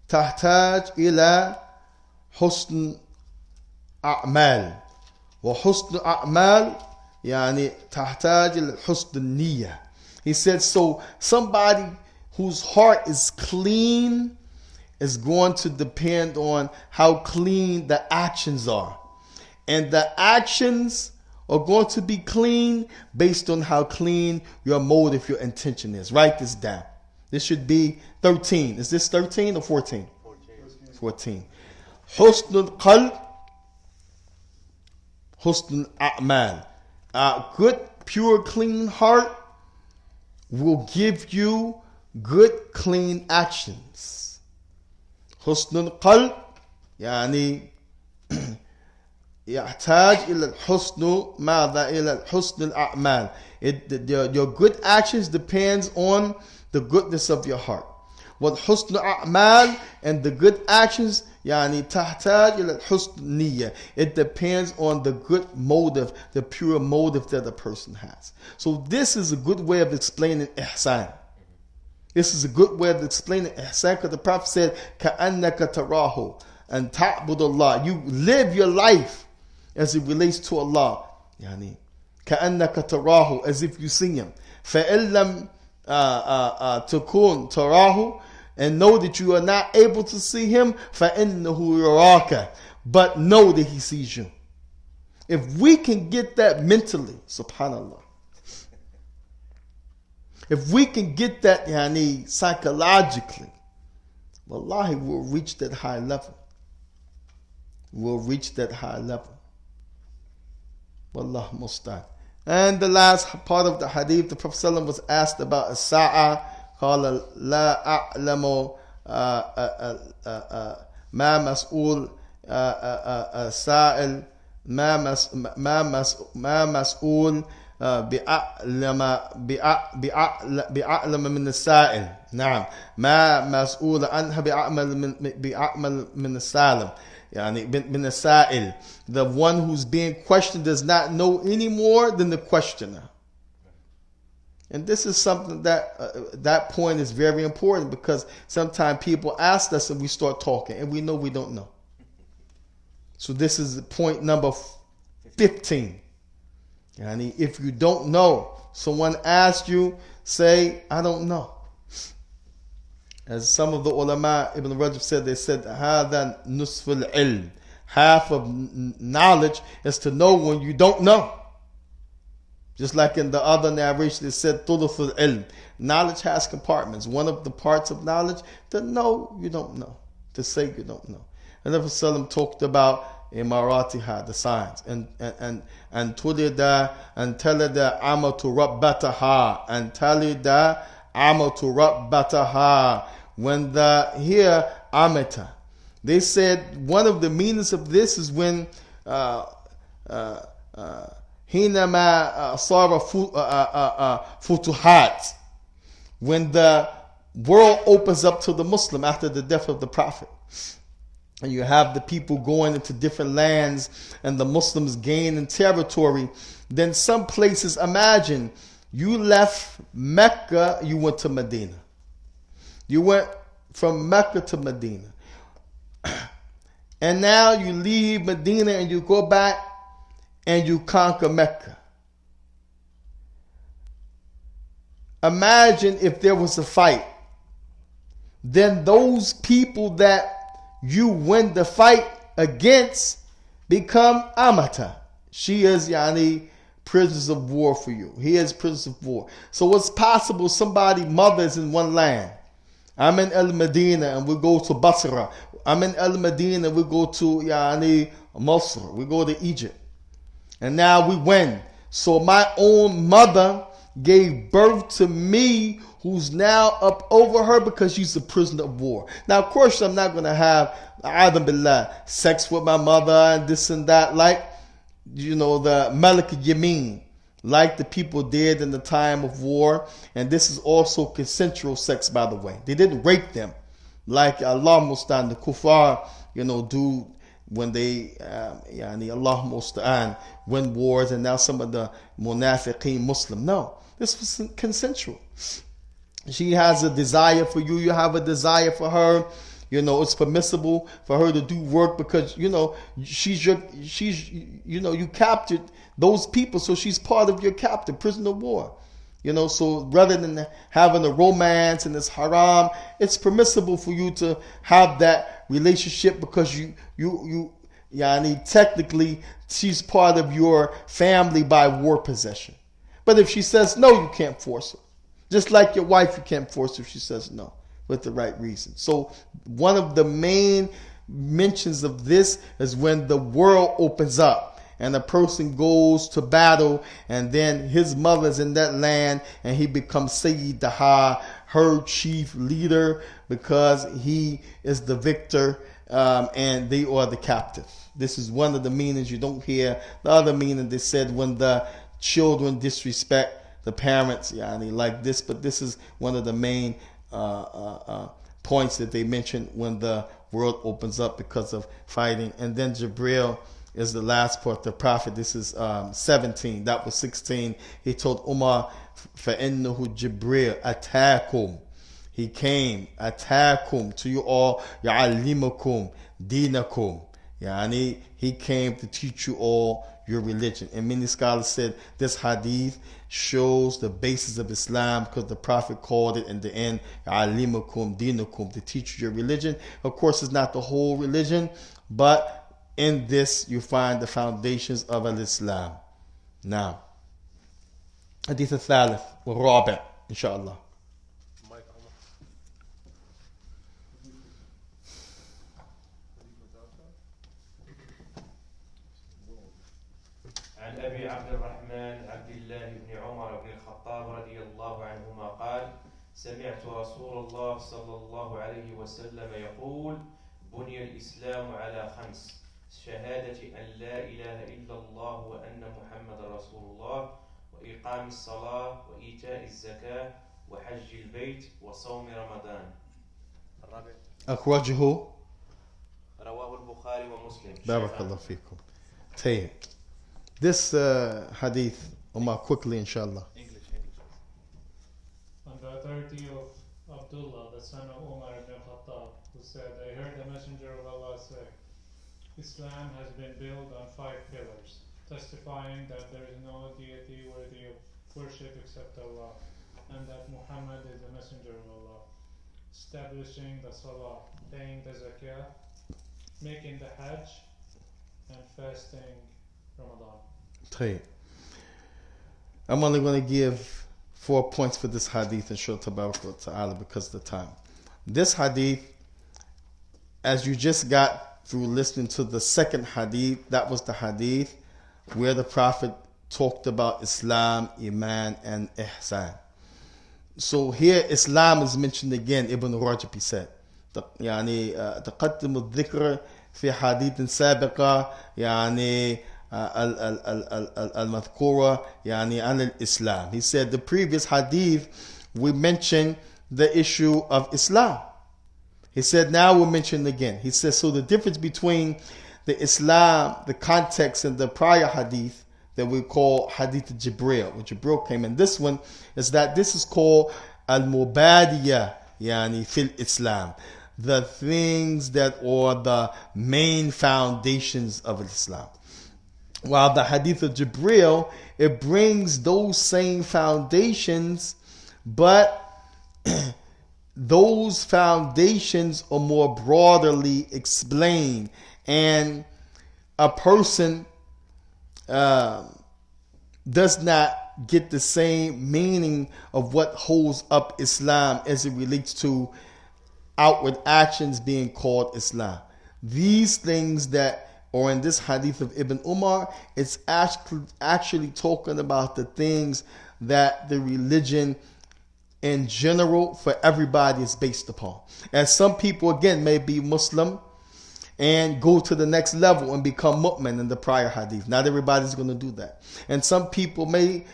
A: تحتاج إلى حسن أعمال وحسن أعمال يعني تحتاج إلى حسن النية. He said, so somebody whose heart is clean is going to depend on how clean the actions are. And the actions are going to be clean based on how clean your motive, your intention is. Write this down. This should be 13. Is this 13 or 14? 14. Husnul qalb, husnul a'mal. A good, pure, clean heart will give you good, clean actions. Husnul qalb, يعني يحتاج إلى الحسن ماذا إلى الحسن الأعمال. Your good actions depends on the goodness of your heart. والحسن أعمال, and the good actions يعني تحتاج إلى الحسن النية. It depends on the good motive, the pure motive that a person has. So this is a good way of explaining ihsan. This is a good way of explaining ihsan, because the Prophet said, كَأَنَّكَ تَرَاهُ and ta'bud Allah. You live your life as it relates to Allah. يعني كَأَنَّكَ تَرَاهُ, as if you see Him. فَإِن لَمْ تَكُونْ تَرَاهُ, and know that you are not able to see Him. فَإِنَّهُ يَرَاكَ, but know that He sees you. If we can get that mentally, subhanallah. If we can get that yani, psychologically, wallahi, we'll reach that high level. We'll reach that high level. Wallah musta'an. And the last part of the hadith, the Prophet ﷺ was asked about as-sa'a. قال لا أعلم ما مسؤول سائل ما مسؤول بأعلم من السائل. نعم ما مسؤول عنها بأعمل من السالم. يعني من السائل. The one who's being questioned does not know any more than the questioner. And this is something that that point is very important, because sometimes people ask us and we start talking and we know we don't know. So this is point number 15. Yani if you don't know, someone asks you, say, I don't know. As some of the ulama, Ibn Rajab said, they said, هَذَا نُصْفُ الْعِلْمِ. Half of knowledge is to know when you don't know. Just like in the other narration, it said, ثُلُثُ الْعِلْمِ. Knowledge has compartments. One of the parts of knowledge, to know you don't know. To say you don't know. And the Prophet talked about imaratiha, the signs, and tulida and talida amatu rabbataha, and talida amatu rabbataha. When the here amata, they said one of the meanings of this is when hinama sara futuhat, when the world opens up to the Muslim after the death of the Prophet. And you have the people going into different lands and the Muslims gaining territory. Then some places, imagine, you left Mecca, you went to Medina. You went from Mecca to Medina. And now you leave Medina and you go back and you conquer Mecca. Imagine if there was a fight. Then those people that you win the fight against become amata. She is prisoners of war for you. He is prisoners of war. So it's possible somebody's mother is in one land. I'm in El Medina and we go to Basra. I'm in El Medina and we go to Mosul. We go to Egypt. And now we win. So my own mother gave birth to me, who's now up over her because she's a prisoner of war. Now, of course, I'm not going to have sex with my mother and this and that, like, the Malik Yamin, like the people did in the time of war. And this is also consensual sex, by the way. They didn't rape them like Allah Mustan, the Kuffar, do when they, Allah Mustan, win wars, and now some of the Munafiqeen Muslim. No, this was consensual. She has a desire for you, you have a desire for her. It's permissible for her to do work because, you captured those people, so she's part of your captive, prisoner of war. So rather than having a romance and it's haram, it's permissible for you to have that relationship because technically she's part of your family by war possession. But if she says no, you can't force her. Just like your wife, you can't force her if she says no with the right reason. So one of the main mentions of this is when the world opens up and a person goes to battle and then his mother's in that land and he becomes Sayyid Daha, her chief leader, because he is the victor and they are the captive. This is one of the meanings you don't hear. The other meaning, they said when the children disrespect the parents, like this, but this is one of the main points that they mention when the world opens up because of fighting. And then Gabriel is the last part, the prophet. This is 17. That was 16. He told Umar, فَإِنَّهُ Gabriel أَتَاكُمْ. He came, أَتَاكُمْ, to you all, يَعَلِّمُكُمْ دِينَكُمْ. He came to teach you all your religion. And many scholars said this hadith shows the basis of Islam because the Prophet called it in the end, alimukum dinukum, to teach you your religion. Of course, it's not the whole religion, but in this you find the foundations of Islam. Now, hadith al-thalith wal-rabi', inshallah.
B: عن أبي عبد الرحمن عبد الله بن عمر بن الخطاب رضي الله عنهما قال سمعت رسول الله صلى الله عليه وسلم يقول بني الإسلام على 5 شهادة أن لا إله إلا الله وأن محمد رسول الله وإقام الصلاة وإيتاء الزكاة وحج البيت وصوم رمضان. الرابع
A: أخرجه
B: رواه البخاري ومسلم.
A: بارك الله فيكم. طيب. This hadith, Umar, quickly, inshallah.
B: English.
C: On the authority of Abdullah, the son of Umar ibn Khattab, who said, I heard the Messenger of Allah say, Islam has been built on 5 pillars, testifying that there is no deity worthy of worship except Allah, and that Muhammad is the Messenger of Allah, establishing the Salah, paying the Zakah, making the Hajj, and fasting Ramadan.
A: I'm only going to give 4 points for this hadith, inshallah ta'ala, because of the time. This hadith, as you just got through listening to the second hadith, that was the hadith where the Prophet talked about Islam, Iman, and Ihsan. So here Islam is mentioned again. Ibn Rajab, he said, تقدم الذكر في حديث سابقة المذكورة عن الإسلام. He said the previous hadith we mentioned the issue of Islam. He said now we'll mention it again. He says so the difference between the Islam, the context, and the prior hadith that we call Hadith Gabriel, which Gabriel came in, this one is that this is called Al-Mubadiyah yani fil Islam. The things that are the main foundations of Islam. While the Hadith of Gabriel, it brings those same foundations, but those foundations are more broadly explained, and a person does not get the same meaning of what holds up Islam as it relates to outward actions being called Islam. These things that are in this hadith of Ibn Umar, it's actually talking about the things that the religion in general for everybody is based upon. And some people, again, may be Muslim and go to the next level and become mu'min in the prior hadith. Not everybody's going to do that. And some people may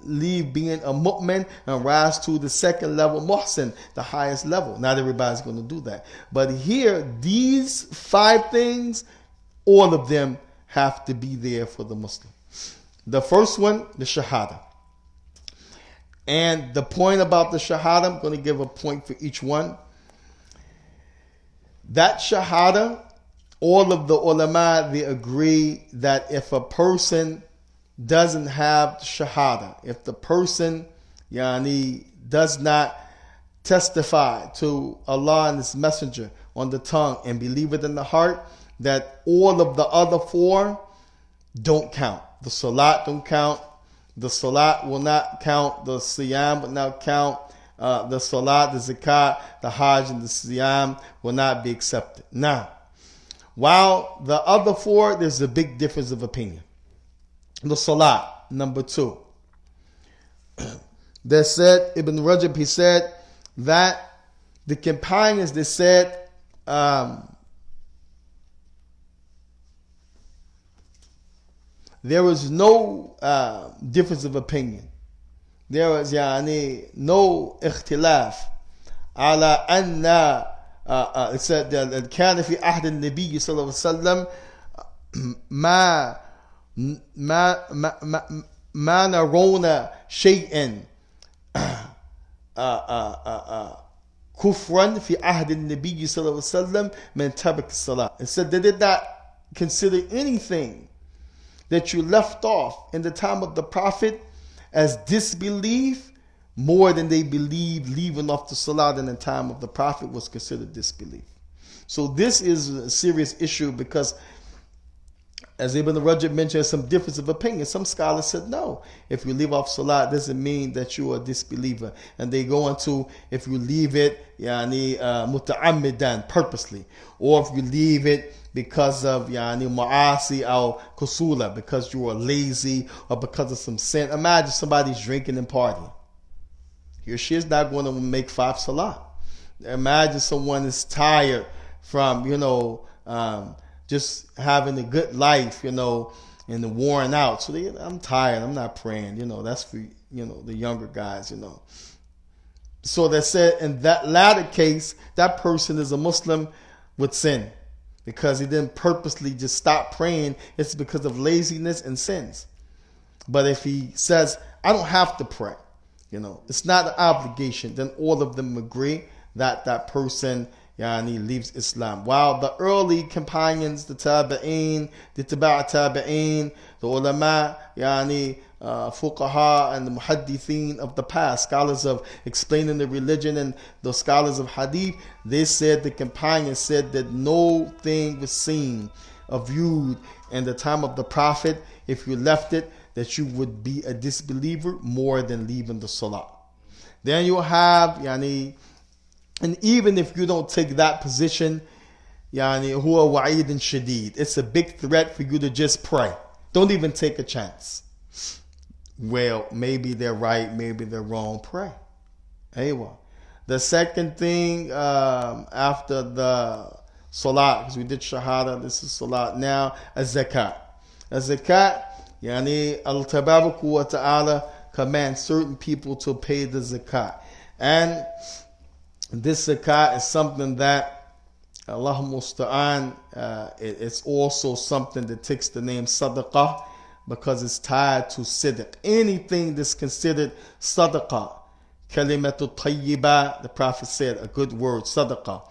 A: leave being a mu'min and rise to the second level, muhsin, the highest level. Not everybody's going to do that. But here, these 5 things, all of them have to be there for the Muslim. The first one, the shahada. And the point about the shahada, I'm going to give a point for each one. That shahada, all of the ulama, they agree that if a person doesn't have shahada, if the person does not testify to Allah and His Messenger on the tongue and believe it in the heart, that all of the other 4 don't count. The salat don't count. The salat will not count. The siyam will not count. The salat, the zakat, the hajj, and the siyam will not be accepted. Now, while the other 4, there's a big difference of opinion. The salat, number 2. They said, Ibn Rajab, he said that the companions, they said, there was no difference of opinion. There was no اختلاف على أن it said that كان في عهد النبي صلى الله عليه وسلم ما نرون شيئا كفرا في عهد النبي صلى الله عليه وسلم من ترك الصلاة. It said they did not consider anything that you left off in the time of the Prophet as disbelief more than they believed leaving off the salat in the time of the Prophet was considered disbelief. So this is a serious issue because, as Ibn Rajab mentioned, some difference of opinion. Some scholars said no. If you leave off salat, doesn't mean that you are a disbeliever. And they go into if you leave it muta'ammidan, purposely, or if you leave it because of ma'asi or kusula, because you are lazy or because of some sin. Imagine somebody's drinking and partying. He or she is not going to make 5 salah. Imagine someone is tired from just having a good life, and worn out. So I'm tired. I'm not praying. That's for the younger guys. So they said in that latter case, that person is a Muslim with sin. Because he didn't purposely just stop praying, it's because of laziness and sins. But if he says, I don't have to pray, it's not an obligation, then all of them agree that that person leaves Islam. While the early companions, the tabi'een, the tabi'at tabi'een, the ulama, fuqaha and the muhaddithin of the past, scholars of explaining the religion and the scholars of hadith, they said, the companions said that no thing was seen or viewed in the time of the Prophet, if you left it, that you would be a disbeliever more than leaving the salah. Then you have, and even if you don't take that position, huwa wa'id and shadid, it's a big threat for you to just pray. Don't even take a chance. Well, maybe they're right, maybe they're wrong. Pray. Aywa. The second thing after the salat, because we did shahada, this is salat now, a zakat. A zakat, al-tabarak wa ta'ala commands certain people to pay the zakat. And this zakat is something that, Allah musta'an, it's also something that takes the name sadaqah, because it's tied to sidq. Anything that's considered sadaqah Kalimatu tayyibah, the Prophet said, a good word, sadaqah.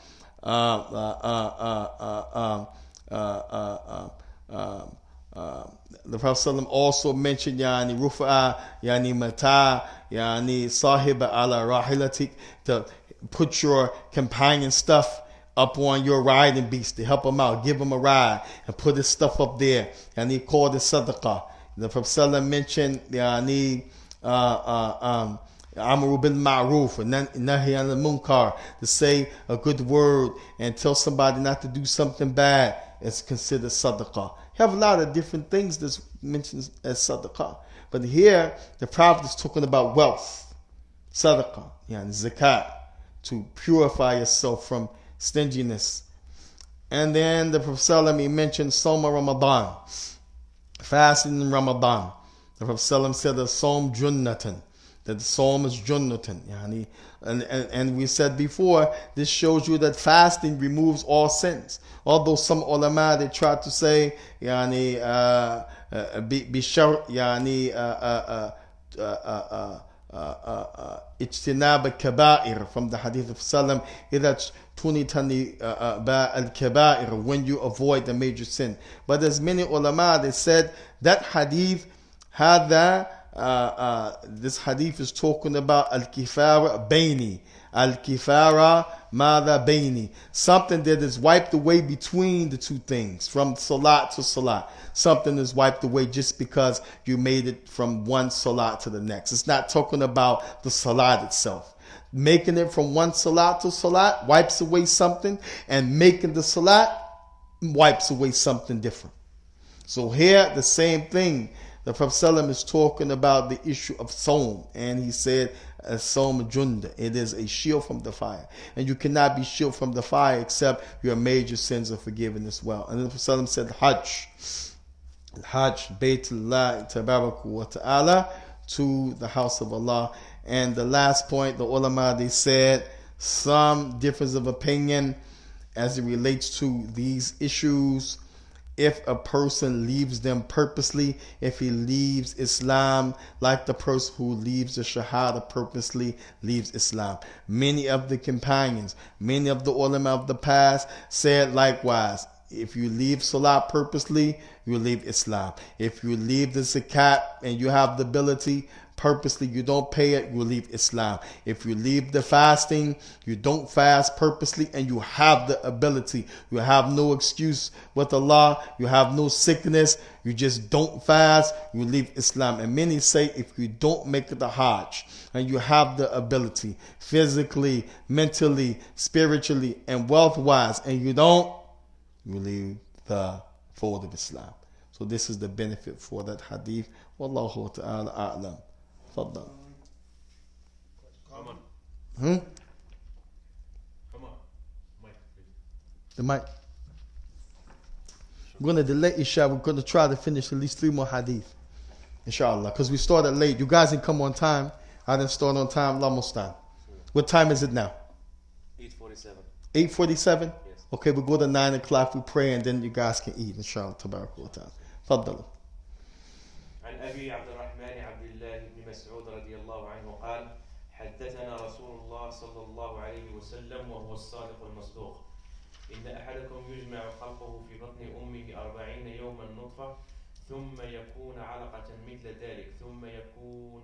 A: The Prophet ﷺ also mentioned yani rufa'a, yani mata, yani sahiba ala rahilatik, to put your companion stuff up on your riding beast, to help him out, give him a ride, and put his stuff up there. And he called it sadaqah. The Prophet ﷺ mentioned yani Amru bil ma'ruf and nahi al munkar, to say a good word and tell somebody not to do something bad. It's considered sadaqah. You have a lot of different things that's mentioned as sadaqah. But here, the Prophet is talking about wealth. Sadaqah, yani zakat, to purify yourself from stinginess. And then the Prophet ﷺ, he mentioned Soma Ramadan, fasting in Ramadan. The Prophet ﷺ said the Som Junnatan, that the Psalm is Junnatan. Yani, and we said before, this shows you that fasting removes all sins. Although some ulama, they try to say, yani, bishar, yani, ijtinab al-kaba'ir, from the Hadith of Salam, إِذَا tunitani al-kaba'ir, when you avoid the major sin. But there's many ulama, they said that Hadith had that, this hadith is talking about al-kifara baini. Al-kifara mada baini. Something that is wiped away between the two things, from salat to salat. Something is wiped away just because you made it from one salat to the next. It's not talking about the salat itself. Making it from one salat to salat wipes away something, and making the salat wipes away something different. So here, the same thing. The Prophet ﷺ is talking about the issue of Sawm, and he said, Sawm Junda, it is a shield from the fire. And you cannot be shielded from the fire except your major sins are forgiven as well. And the Prophet ﷺ said, Hajj, Baytullah Tabarak wa Ta'ala, to the house of Allah. And the last point, the ulama, they said some difference of opinion as it relates to these issues. If a person leaves them purposely, if he leaves Islam, like the person who leaves the Shahada purposely leaves Islam. Many of the companions, many of the ulama of the past said likewise. If you leave Salah purposely, you leave Islam. If you leave the Zakat and you have the ability, purposely you don't pay it, you leave Islam. If you leave the fasting, you don't fast purposely, and you have the ability, you have no excuse with Allah, you have no sickness, you just don't fast, you leave Islam. And many say if you don't make the Hajj and you have the ability physically, mentally, spiritually, and wealth-wise, and you don't, you leave the fold of Islam. So this is the benefit for that hadith. Wallahu ta'ala a'lam. Faddal.
B: Come on.
A: Hmm?
B: Come on. Mic, please.
A: The mic. We're going to delay Isha. We're going to try to finish at least 3 more hadith. Inshallah. Because we started late. You guys didn't come on time. I didn't start on time. Almost time. What time is it now?
B: 8:47.
A: 8:47?
B: Yes.
A: Okay, we'll go to 9 o'clock. We pray and then you guys can eat. Inshallah. Tabarak wa ta'ala. Faddal.
B: عن أبي عبد الرحمن عبد الله بن مسعود رضي الله عنه قال حدثنا رسول الله صلى الله عليه وسلم وهو الصادق المصدوق إن أحدكم يجمع خلقه في بطن أمه 40 يوما نطفة ثم يكون علقة مثل ذلك ثم يكون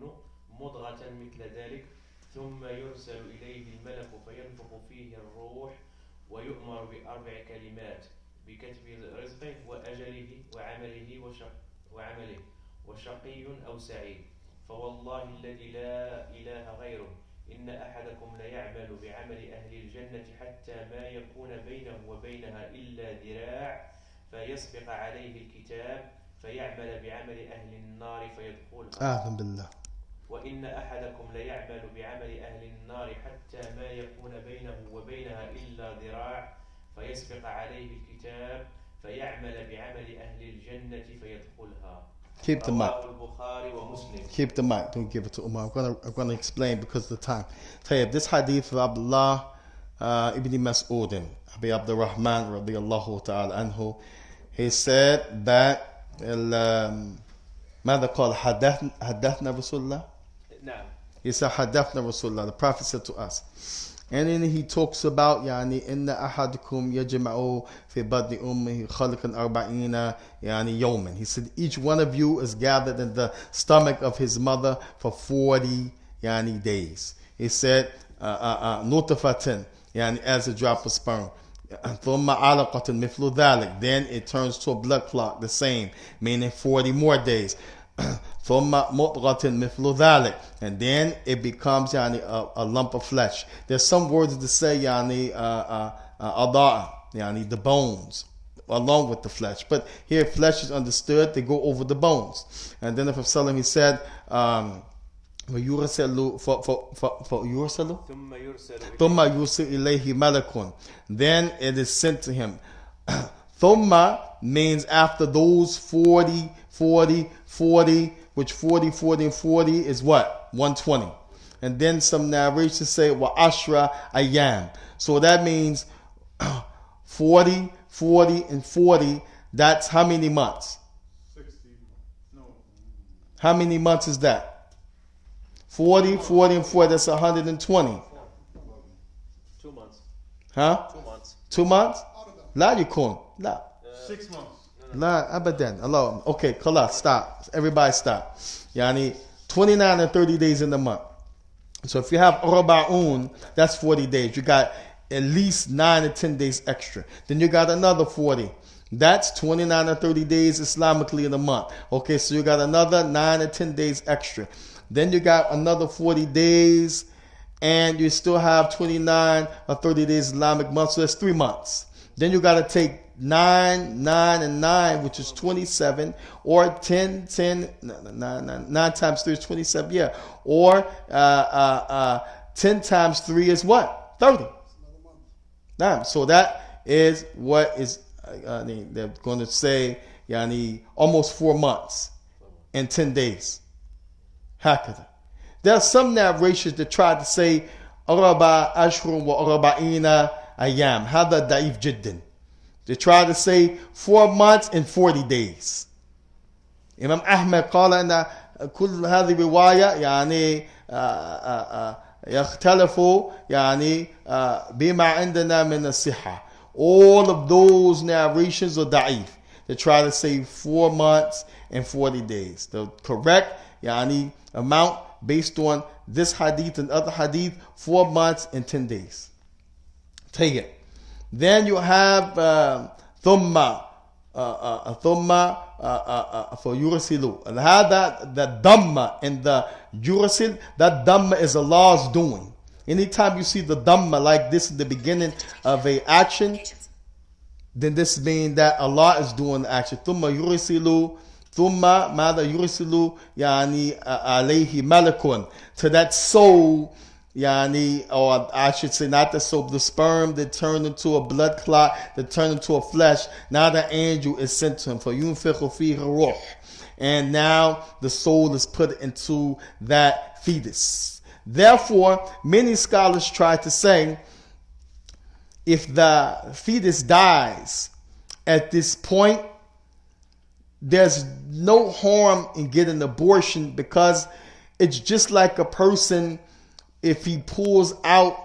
B: مضغة مثل ذلك ثم يرسل إليه الملك فينفخ فيه الروح ويؤمر ب4 كلمات بكتب رزقه وأجله وعمله وشقي أو سعيد فوالله الذي لا إله غيره إن أحدكم ليعمل بعمل أهل الجنة حتى ما يكون بينه وبينها إلا ذراع فيسبق عليه الكتاب فيعمل بعمل أهل النار فيدخلها
A: بالله.
B: وإن أحدكم ليعمل بعمل أهل النار حتى ما يكون بينه وبينها إلا ذراع فيسبق عليه الكتاب فيعمل بعمل أهل الجنة فيدخلها.
A: Keep the mic. Keep the mic. Don't give it to Umar. I'm gonna explain because of the time. Tell you, this hadith of Abdullah ibn Mas'ud, Abi Abdul Rahman radiyallahu ta'ala anhu, he said that ماذا قال حدثنا رسول الله He said, Hadafna Rasulullah, the Prophet said to us. And then he talks about, يعني, إن أحدكم يجمع في بطن أمه خلقا 40 يعني يوما. He said, each one of you is gathered in the stomach of his mother for 40 يعني, days. He said, نطفة, يعني, as a drop of sperm. ثم علقة مثل ذلك. Then it turns to a blood clot, the same, meaning 40 more days. ثم مضغة مثل ذلك. And then it becomes يعني, a lump of flesh. There's some words to say يعني, أضاء, يعني, the bones along with the flesh. But here flesh is understood, they go over the bones. And then the Prophet he said, ويرسل ثم يرسل إليه ملك. Then it is sent to him. ثم means after those 40, which 40, and 40 is what? 120. And then some narrations say wa ashra ayyam. So that means 40, and 40, that's how many months?
D: 60. No.
A: How many months is that? 40, and 40, that's 120.
B: 2 months.
A: Huh?
B: 2 months.
A: 2 months? لا يكون. لا.
D: 6 months.
A: لا أبدا. Allah. Okay, خلاص, stop. Everybody stop. Yani 29 and 30 days in the month. So if you have Arba'un, that's 40 days. You got at least 9 to 10 days extra. Then you got another 40. That's 29 or 30 days Islamically in a month. Okay, so you got another 9 or 10 days extra. Then you got another 40 days, and you still have 29 or 30 days Islamic month, so that's 3 months. Then you got to take 9, and 9, which is 27, or 10, 9 times 3 is 27, yeah. Or 10 times 3 is what? 30. Nah, so that is what is, they're going to say, almost 4 months and 10 days. Hakada. There are some narrations that try to say Araba Ashhurun wa Arba'ina Ayam. Hada Da'if Jiddan. They try to say 4 months and 40 days. Imam Ahmed قال أن كل هذه رواية يعني يختلف يعني بما عندنا من الصحة. All of those narrations are da'if. They try to say 4 months and 40 days. The correct yani amount based on this hadith and other hadith, 4 months and 10 days. Take it. Then you have thumma for yursilu. And the dhamma and the yursil, that dhamma is Allah's doing. Anytime you see the dhamma like this in the beginning of a action, then this means that Allah is doing the action. Thumma yursilu. Thumma mada yursilu yani alayhi malakun. To that soul, yani, or I should say not the soul, the sperm that turned into a blood clot, that turned into a flesh. Now the angel is sent to him for yunfikhu fihi ruh. And now the soul is put into that fetus. Therefore, many scholars try to say if the fetus dies at this point, there's no harm in getting an abortion, because it's just like a person, if he pulls out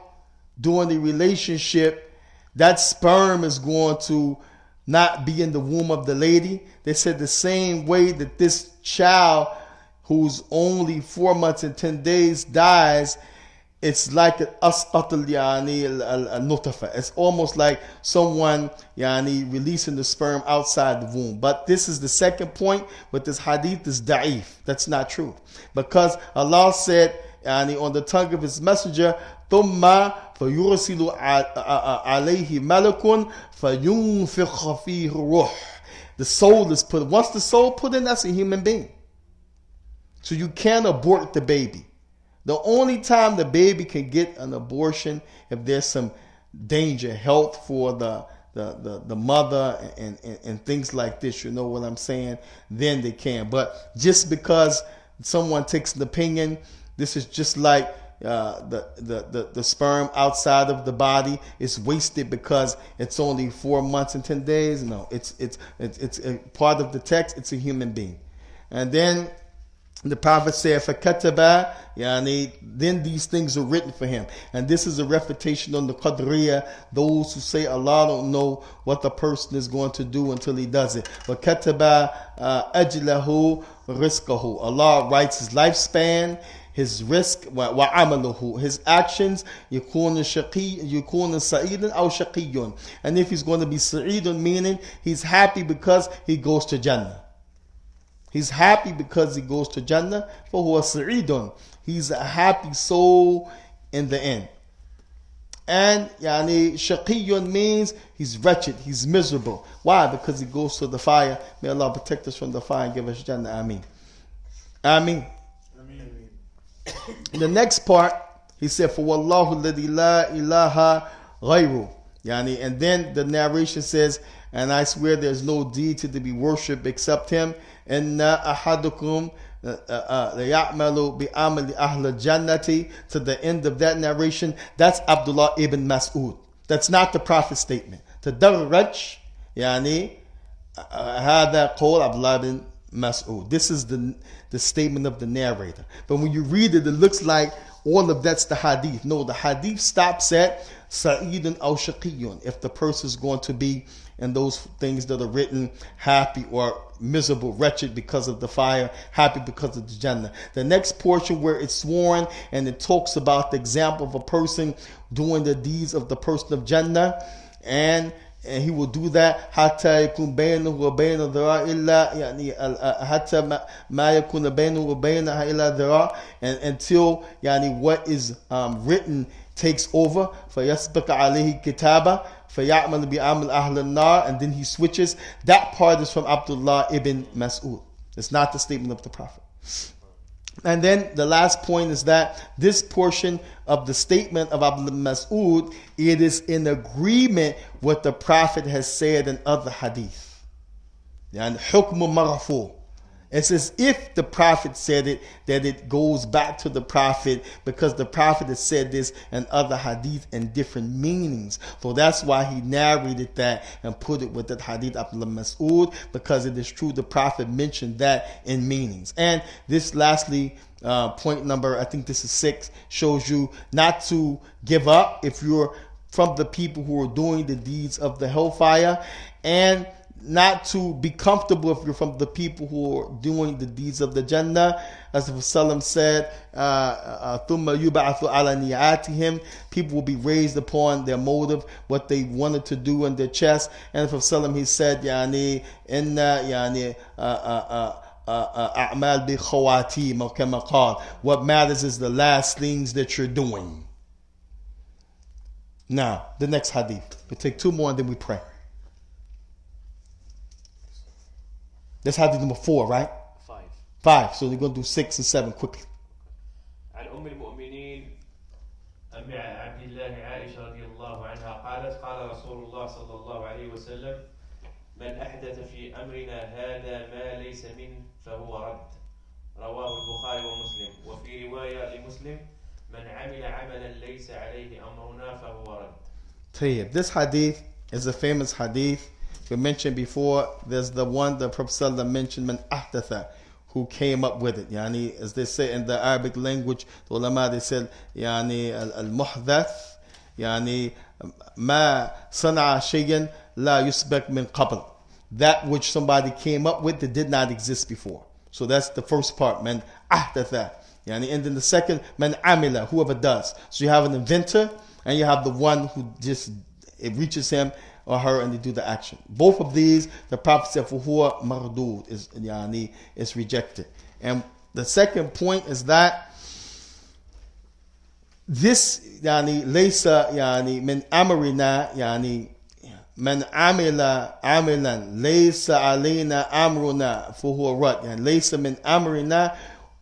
A: during the relationship, that sperm is going to not be in the womb of the lady. They said the same way that this child who's only 4 months and 10 days dies, it's like it's almost like someone releasing the sperm outside the womb. But this is the second point, but this hadith is da'if. That's not true, because Allah said on the tongue of his messenger, ثُمَّ فَيُرْسِلُ عَلَيْهِ مَلَكٌ فَيُنْفِخَ فِيهِ الرُّوحِ. The soul is put. Once the soul put in, that's a human being. So you can't abort the baby. The only time the baby can get an abortion if there's some danger, health for the mother and things like this, you know what I'm saying, then they can. But just because someone takes an opinion, this is just like the sperm outside of the body is wasted because it's only 4 months and 10 days. No, it's a part of the text. It's a human being. And then The Prophet said, فَكَتَبَ يعني, then these things are written for him. And this is a refutation on the Qadriya, those who say Allah don't know what the person is going to do until he does it. وَكَتَبَ أَجْلَهُ رِزْقَهُ, Allah writes his lifespan, his risk, وَعَمَلُهُ, his actions, يكون سعيدا أو شقي. And if he's going to be sa'idun, meaning he's happy because he goes to Jannah. He's happy because he goes to Jannah. فَهُوَ سَعِيدٌ, he's a happy soul in the end. And yani shaqiyun means he's wretched, he's miserable. Why? Because he goes to the fire. May Allah protect us from the fire and give us Jannah. Ameen. Ameen. In the next part, he said, فَوَاللَّهُ الَّذِي لَا إِلَهَ غَيْرُهُ. Yani, and then the narration says, and I swear there's no deity to be worshipped except him. إِنَّ أَحَدُكُمْ لَيَعْمَلُ بِعَمَلِ أَهْلِ الْجَنَّةِ, to the end of that narration. That's Abdullah ibn Mas'ud. That's not the Prophet's statement. تَدَرَّجْ يعني هذا قول Abdullah ibn Mas'ud. This is the statement of the narrator. But when you read it, it looks like all of that's the hadith. No, the hadith stops at Sa'idun aw shaqiyun, if the person is going to be in those things that are written, happy or miserable, wretched because of the fire, happy because of the Jannah. The next portion where it's sworn and it talks about the example of a person doing the deeds of the person of Jannah, and he will do that حتى يكون بينه وبين ذراع إلا يعني حتى ما يكون بينه وبينها إلا ذراع, and until يعني what is written takes over. فيسبق عليه كتابة فيعمل بعمل أهل النار, and then he switches. That part is from Abdullah ibn Mas'ud. It's not the statement of the Prophet. And then the last point is that this portion of the statement of Abdullah ibn Mas'ud, it is in agreement with the Prophet has said in other hadith. And hukm marfu. It's as if the Prophet said it, that it goes back to the Prophet, because the Prophet has said this in other hadith in different meanings. So that's why he narrated that and put it with that hadith Abdullah Mas'ud, because it is true the Prophet mentioned that in meanings. And this lastly, point number, I think this is 6, shows you not to give up if you're from the people who are doing the deeds of the hellfire, and not to be comfortable if you're from the people who are doing the deeds of the Jannah. As the Prophet said, ثُمَّ يُبْعَثُ عَلَى نِيَاتِهِمْ, people will be raised upon their motive, what they wanted to do in their chest. And the Prophet he said, يعني إِنَّ يعني أعمال بخواتيم, or كما قال, what matters is the last things that you're doing. Now, the next hadith. We'll take 2 more and then we pray. That's hadith number 4, right? 5. So we're going to do 6 and 7 quickly.
B: عن أم المؤمنين أم عبد الله عائشة رضي الله عنها قالت قال رسول الله صلى الله عليه وسلم من أحدث في أمرنا هذا ما ليس منه فهو رد. رواه البخاري ومسلم. وفي رواية لمسلم من عمل عملا ليس عليه أمرنا فهو رد.
A: Tayyib. This hadith is a famous hadith. We mentioned before, there's the one the Prophet ﷺ mentioned, man ahdatha, who came up with it. Yani, as they say in the Arabic language, the ulama, they said, yani al-muhdath, yani ma sana'a shayyan la yusbaq min qabl. That which somebody came up with that did not exist before. So that's the first part, man ahdatha. Yani, and then the second, man amila, whoever does. So you have an inventor, and you have the one who just, it reaches him or her and they do the action. Both of these, the Prophet said, فَهُوَ مَرْدُودٌ, is rejected. And the second point is that this ليس من أمرنا من عمل عملا ليس علينا أمرنا فهو رد. ليس من أمرنا,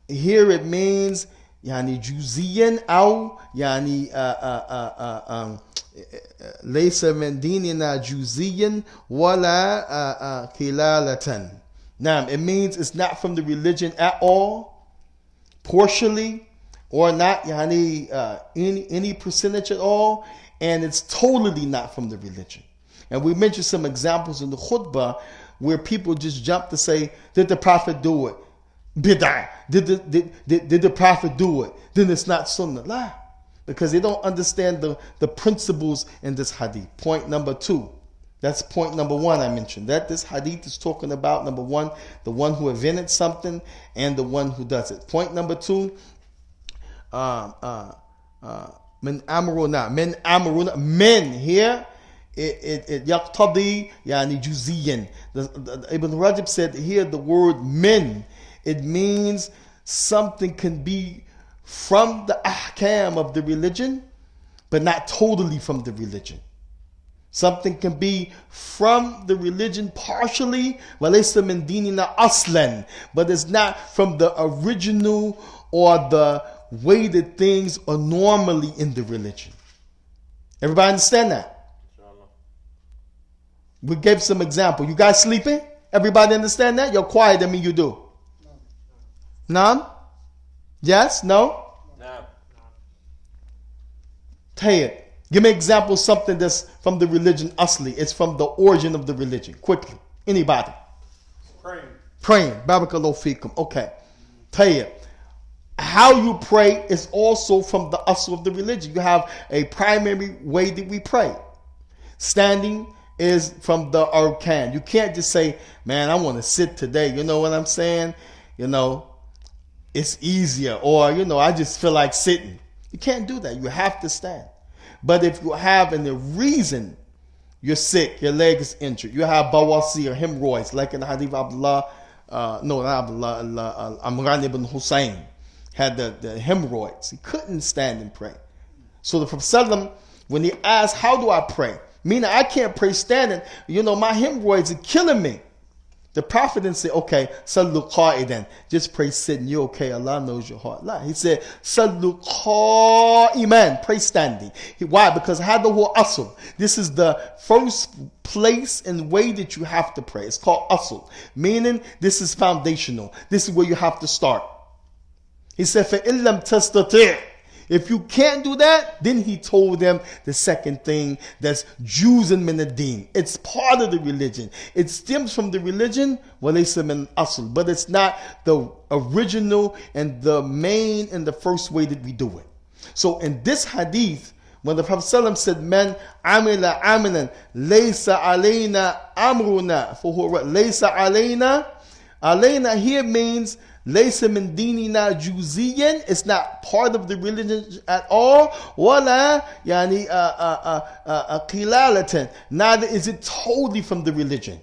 A: here it means جزئيا أو ليس من ديننا جزئيا ولا كلالة. Now, it means it's not from the religion at all, partially, or not any percentage at all, and it's totally not from the religion. And we mentioned some examples in the khutbah where people just jump to say, did the Prophet do it? bid'ah. Did the Prophet do it? Then it's not sunnah. La. Because they don't understand the principles in this hadith. Point number 2. That's point number 1 I mentioned. That this hadith is talking about, number 1, the one who invented something and the one who does it. Point number 2, min amruna. Men here, it yaqtadi yani juziyan. Ibn Rajab said here the word men, it means something can be from the ahkam of the religion, but not totally from the religion. Something can be from the religion partially, وَلَيْسَ مِنْ دِينِنَا أَصْلًا, but it's not from the original or the way that things are normally in the religion. Everybody understand that? We gave some example. You guys sleeping? Everybody understand that? You're quiet, I mean you do. No? Yes? No?
B: No.
A: Tayyib. Give me an example of something that's from the religion asli. It's from the origin of the religion. Quickly. Anybody? Praying. Barakallahu feekum. Okay. Tayyib. How you pray is also from the asl of the religion. You have a primary way that we pray. Standing is from the arkan. You can't just say, man, I want to sit today. You know what I'm saying? You know, it's easier. Or, you know, I just feel like sitting. You can't do that. You have to stand. But if you have a reason, you're sick, your leg is injured, you have bawasi or hemorrhoids, like in the Hadith of Amran ibn Hussein had the hemorrhoids. He couldn't stand and pray. So the Prophet, when he asked, how do I pray? Meaning I can't pray standing. You know, my hemorrhoids are killing me. The Prophet didn't say, okay, sallu qa'idan. Just pray sitting. You're okay. Allah knows your heart. La. He said, sallu qa'iman. Pray standing. Why? Because hadahu asl. This is the first place and way that you have to pray. It's called asl. Meaning this is foundational. This is where you have to start. He said, فَإِن لَمْ تَسْتَطِعْ. If you can't do that, then he told them the second thing, that's juzan min ad-din. It's part of the religion. It stems from the religion, walaysa min asl, but it's not the original and the main and the first way that we do it. So in this hadith, when the Prophet ﷺ said, "Man amila amalan laysa alayna amruna," for who laysa alayna here means laysa min dinina juziyan. It's not part of the religion at all. Wala yani qilalatan. Neither is it totally from the religion.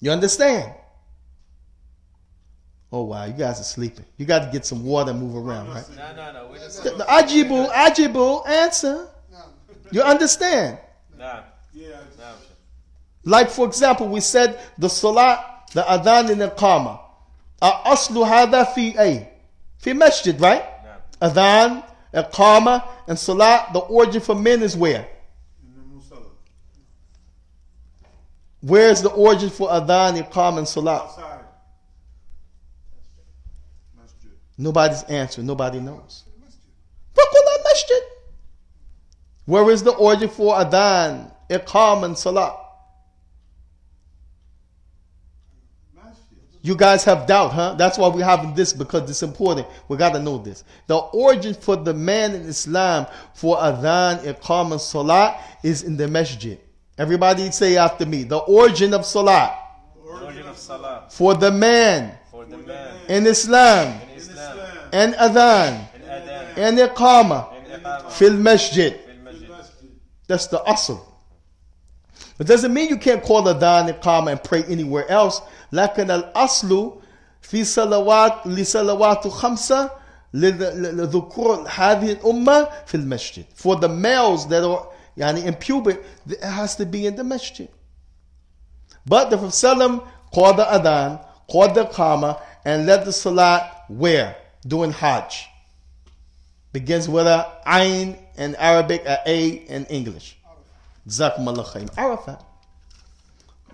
A: You understand? Oh wow, you guys are sleeping. You got to get some water and move around, right?
B: No. We just
A: Ajibu, answer. You understand?
B: No.
D: Yeah.
B: No.
A: Like for example, we said the salat, the adhan and the iqama. Aslu hada fi masjid, right?
B: No.
A: Adhan, iqama, and salat. The origin for men is where?
D: In the musalla.
A: Where is the origin for adhan, iqama, and salat?
D: Outside. Masjid.
A: Nobody's answering. Nobody knows. Faqula masjid. Where is the origin for adhan, iqama, and salat? You guys have doubt, huh? That's why we're having this, because it's important. We got to know this. The origin for the man in Islam for adhan, iqam, and salat is in the masjid. Everybody say after me. The origin of salat.
B: Origin of salah.
A: For the man.
B: For the man.
A: In Islam.
B: In Islam.
A: And adhan.
B: In adhan.
A: And iqama.
B: In iqama.
A: Fil masjid.
B: Fil masjid.
A: That's the asl. It doesn't mean you can't call adhan, iqama, and pray anywhere else. لكن الأصل في صلوات لصلوات خمسة لذكور هذه الأمة في المسجد. For the males that are يعني in puberty, it has to be in the masjid. But the Prophet called the adhan, called the iqama, and led the salat where? Doing Hajj. Begins with a ayn in Arabic, a in English. Jazakumullah khair. Arafat.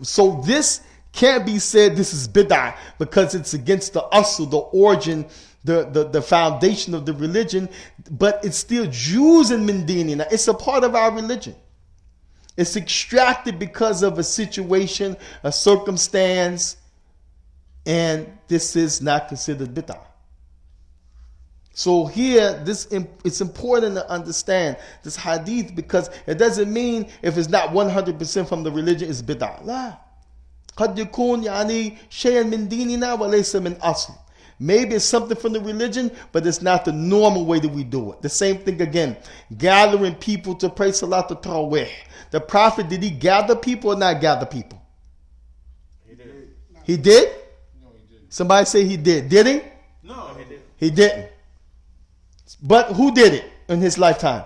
A: So this can't be said this is bid'ah because it's against the asl, the origin, the foundation of the religion, but it's still Jews in min dinina. It's a part of our religion. It's extracted because of a situation, a circumstance, and this is not considered bid'ah. So here, it's important to understand this hadith, because it doesn't mean if it's not 100% from the religion, it's bid'ah. لا. قد يكون يعني شيئا من ديننا وليس من أصل. Maybe it's something from the religion, but it's not the normal way that we do it. The same thing again, gathering people to pray Salat al-Tarawih. The Prophet, did he gather people or not gather people?
B: He did.
A: He did?
D: No, he didn't.
A: Somebody say he did. Did he?
D: No, he didn't.
A: He didn't. But who did it in his lifetime?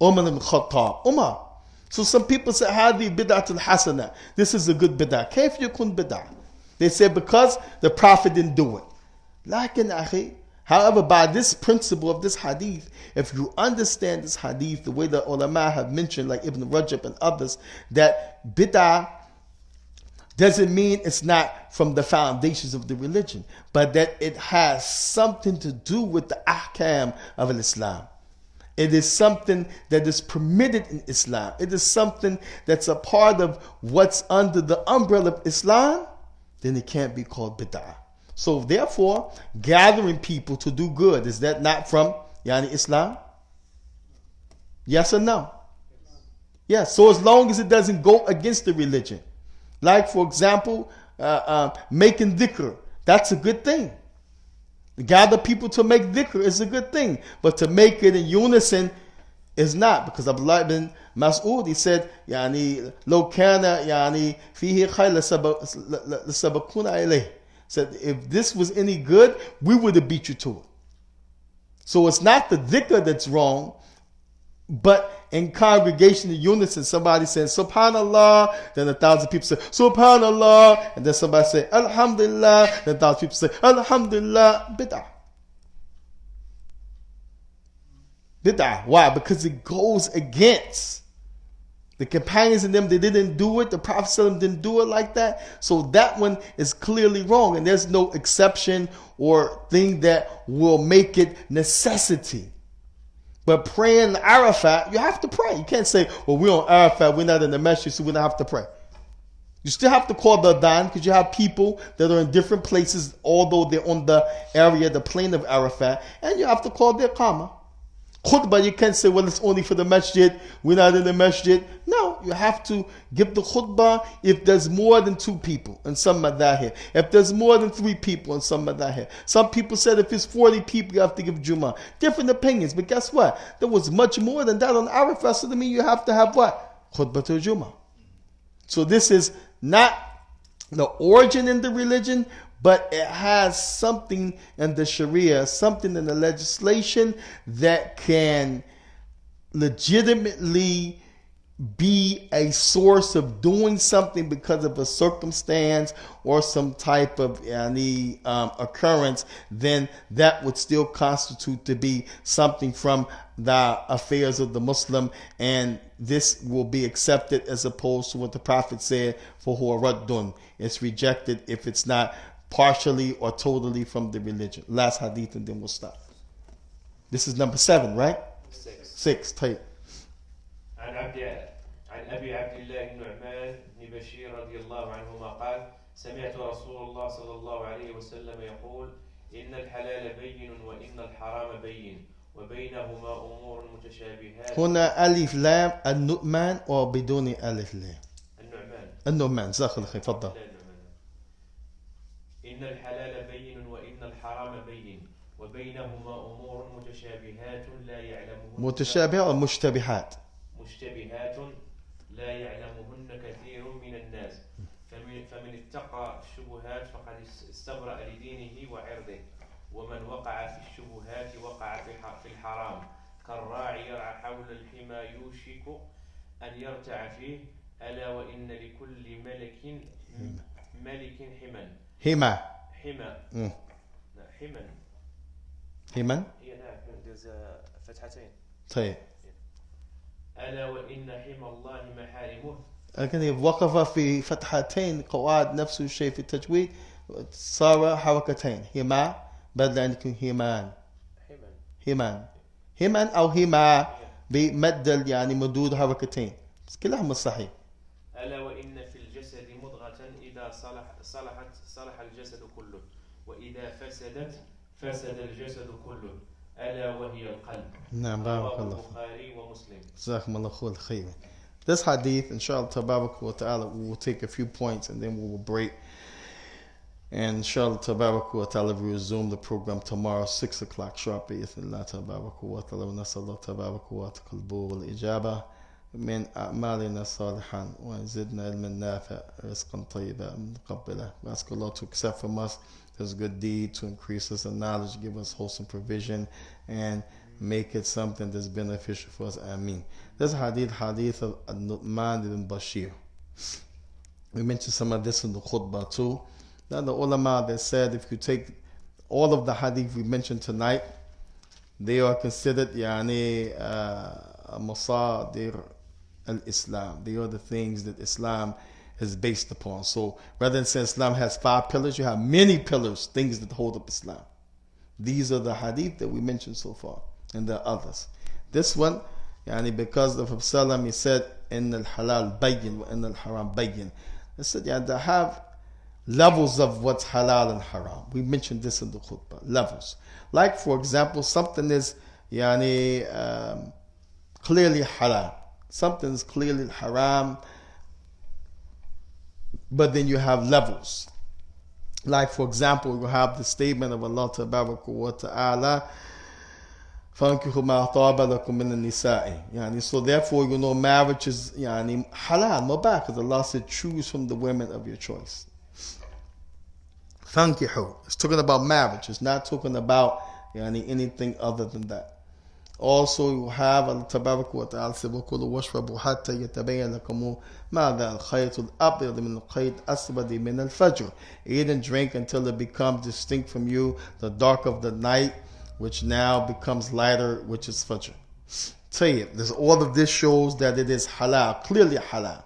A: Umar ibn Khattab. Umar. So some people say, Hadi bid'at al-hasana. This is a good bid'ah. Kayf yakun bid'ah? They said because the Prophet didn't do it. Lakin akhi. However, by this principle of this hadith, if you understand this hadith the way the ulama have mentioned, like Ibn Rajab and others, that bid'ah doesn't mean it's not from the foundations of the religion, but that it has something to do with the ahkam of Islam. It is something that is permitted in Islam. It is something that's a part of what's under the umbrella of Islam. Then it can't be called bid'ah. So therefore, gathering people to do good, is that not from Islam? Yes or no? Yes. So as long as it doesn't go against the religion. Like, for example, making dhikr. That's a good thing. Gather people to make dhikr is a good thing. But to make it in unison is not. Because Abdullah ibn Mas'ud, he said, لو كان فيه خير لسبقونا إليه. Said, if this was any good, we would have beat you to it. So it's not the dhikr that's wrong, but in congregation, in unison, somebody says Subhanallah, then 1,000 people say Subhanallah, and then somebody say Alhamdulillah, then 1,000 people say Alhamdulillah. Bid'ah. Bid'ah. Why? Because it goes against the companions and them. They didn't do it. The Prophet ﷺ didn't do it like that. So that one is clearly wrong, and there's no exception or thing that will make it necessity. But praying Arafat, you have to pray. You can't say, well, we're on Arafat, we're not in the masjid, so we don't have to pray. You still have to call the adhan, because you have people that are in different places, although they're on the area, the plain of Arafat, and you have to call the iqamah. Khutbah, you can't say, well, it's only for the masjid, we're not in the masjid. No, you have to give the khutbah if there's more than 2 people in some madahir. If there's more than 3 people in some madahir. Some people said if it's 40 people, you have to give Jummah. Different opinions, but guess what? There was much more than that on Arafah, so that means you have to have what? Khutbah to Jummah. So this is not the origin in the religion, but it has something in the Sharia, something in the legislation that can legitimately be a source of doing something because of a circumstance or some type of occurrence. Then that would still constitute to be something from the affairs of the Muslim, and this will be accepted as opposed to what the Prophet said for huwa. It's rejected if it's not partially or totally from the religion. Last hadith and then we'll stop. This is number 7, right? 6. طيب.
B: عن أبي عبد الله النعمان بن بشير رضي الله عنهما قال سمعت رسول الله صلى الله عليه وسلم يقول إن الحلال بين وإن الحرام بين وبينهما أمور متشابهات.
A: هنا ألف لام النعمان أو بدون ألف لام؟ النعمان. جزاك الله خير. تفضل.
B: إن الحلال بين وإن الحرام بين وبينهما أمور متشابهات لا يعلمهن.
A: متشابهة أو مشتبهات؟ مشتبهات
B: لا يعلمهن كثير من الناس فمن اتقى الشبهات فقد استبرأ لدينه وعرضه ومن وقع في الشبهات وقع في الحرام كالراعي يرعى حول الحمى يوشك أن يرتع فيه ألا وإن لكل ملك حمى.
A: حمى.
B: فتحتين.
A: طيب.
B: ألا وإن حمى الله محارمه.
A: لكن وقف في فتحتين قواعد نفس الشيء في التجويد صار حركتين. حمى بدل أن يكون حمان. حمان أو حمى بمد مدود حركتين. كلهما صحيح.
B: ألا وإن في الجسد مضغة إذا إذا صلح الجسد كله وإذا فسدت فسد الجسد كله ألا وهي القلب.
A: نعم
B: رواه
A: بارك الله فيك.
B: البخاري ومسلم.
A: جزاكم الله خير خيرا. This hadith, inshallah tabarak wa ta'ala, we will take a few points and then we will break. And inshallah tabarak wa ta'ala, we resume the program tomorrow, 6 o'clock sharp. Bi'ithnillah tabarak wa ta'ala, wa nasallahu tabarak wa taqalbu wal ijaba min a'malina salihan wa zidna ilman nafi' rizqan tayyiban muqabbala. We ask Allah to accept from us this good deed, to increase us in knowledge, give us wholesome provision, and make it something that's beneficial for us. Ameen. This hadith of Nu'man ibn Bashir. We mentioned some of this in the khutbah too. Now the ulama that said if you take all of the hadith we mentioned tonight, they are considered masadir al-Islam. They are the things that Islam is based upon. So rather than saying Islam has 5 pillars, you have many pillars, things that hold up Islam. These are the hadith that we mentioned so far, and there are others. This one, because of Prophet he said, "In al halal bayyin wa in al haram bayyin." I said, they have levels of what's halal and haram. We mentioned this in the khutbah. Levels, like for example, something is clearly halal, something is clearly haram, but then you have levels. Like for example, you have the statement of Allah Tabaraka wa Ta'ala, فَانْكِحُوا مَا طَابَ لَكُم مِّنَ النِّسَاءِ. So therefore, marriage is halal, mubah, because Allah said, choose from the women of your choice. فَانْكِحُوا. It's talking about marriage. It's not talking about anything other than that. Also, you have Allah Tabaraka wa Ta'ala said, وَكُلُوا وَاشْرَبُوا حَتَّى يَتَبَيَّنَ لَكُمْ مَاذَا الْخَيْطُ الْأَبْيَضُ مِنَ الْخَيْطِ الْأَسْوَدِ مِنَ الْفَجْرِ. Eat and drink until it becomes distinct from you the dark of the night, which now becomes lighter, which is fajr. Tell you, all of this shows that it is halal, clearly halal.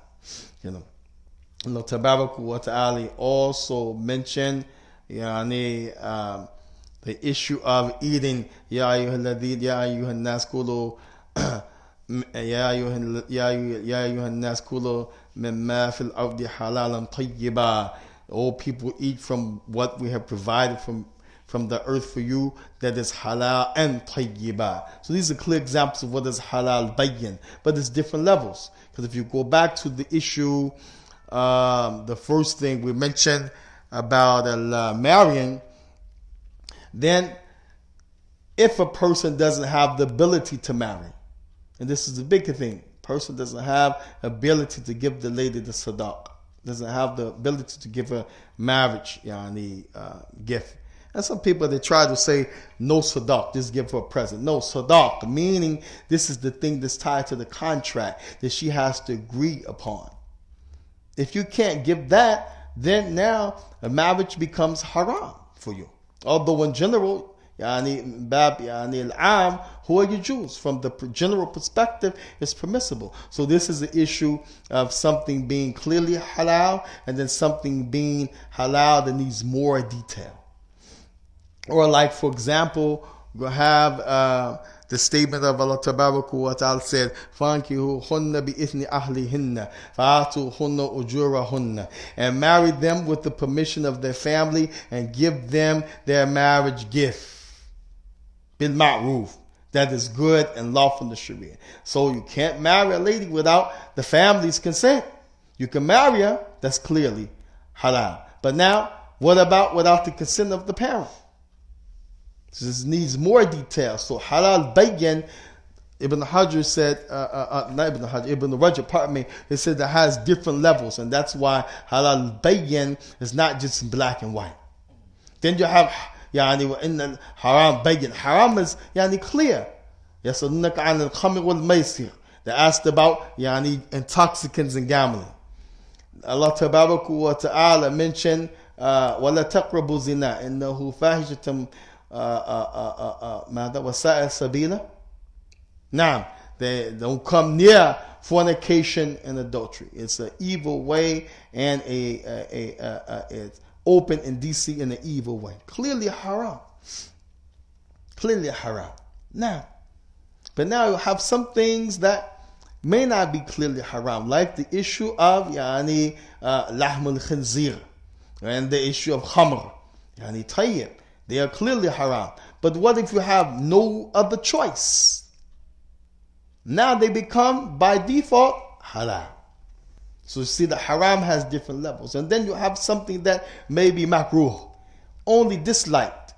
A: Allah Tabaraka wa Ta'ala also mentioned the issue of eating. Ya ayyuhan nas kulu ya ayyuhan nas kulu mimma fil ardi halalan tayyiba. All people eat from what we have provided from the earth for you, that is halal and tayyiba. So these are clear examples of what is halal bayyin. But there's different levels. Because if you go back to the issue, the first thing we mentioned about marrying, then if a person doesn't have the ability to marry, and this is the big thing, person doesn't have ability to give the lady the sadaq, doesn't have the ability to give her marriage gift. And some people, they try to say no sadaq, just give her a present. No, sadaq, meaning this is the thing that's tied to the contract that she has to agree upon. If you can't give that, then now a marriage becomes haram for you. Although in general, al-am, who are you Jews? From the general perspective, it's permissible. So this is the issue of something being clearly halal and then something being halal that needs more detail. Or like, for example, you have the statement of Allah Tabaraka wa Ta'ala said, فَانْكِحُوهُنَّ بِإِذْنِ أَهْلِهِنَّ فَآتُوهُنَّ أُجُورَهُنَّ, and marry them with the permission of their family and give them their marriage gift. Bil-ma'ruf. That is good and lawful in the Sharia. So you can't marry a lady without the family's consent. You can marry her, that's clearly halal. But now, what about without the consent of the parent? This needs more detail. So halal bayyin, Ibn Hajar said, not Ibn Hajar, Ibn Rajab, pardon me, he said that has different levels, and that's why halal bayyin is not just black and white. Then you have in the haram bayyin. Haram is clear. يَسْأَلُونَكَ عَنِ الْخَمْرِ وَالْمَيْسِرِ. They asked about intoxicants and gambling. Allah Tabaraka wa Ta'ala mentioned وَلَا تَقْرَبُوا زِنَا إِنَّهُ فَاحِشَةٌ ماذا وسائل سبيلا. Now, they don't come near fornication and adultery. It's an evil way and it's open indecency in an evil way. Clearly haram. Clearly haram. Now, but now you have some things that may not be clearly haram, like the issue of lahm al-khinzir and the issue of khamr, tayyib. They are clearly haram. But what if you have no other choice? Now they become, by default, halal. So you see, the haram has different levels. And then you have something that may be makruh, only disliked.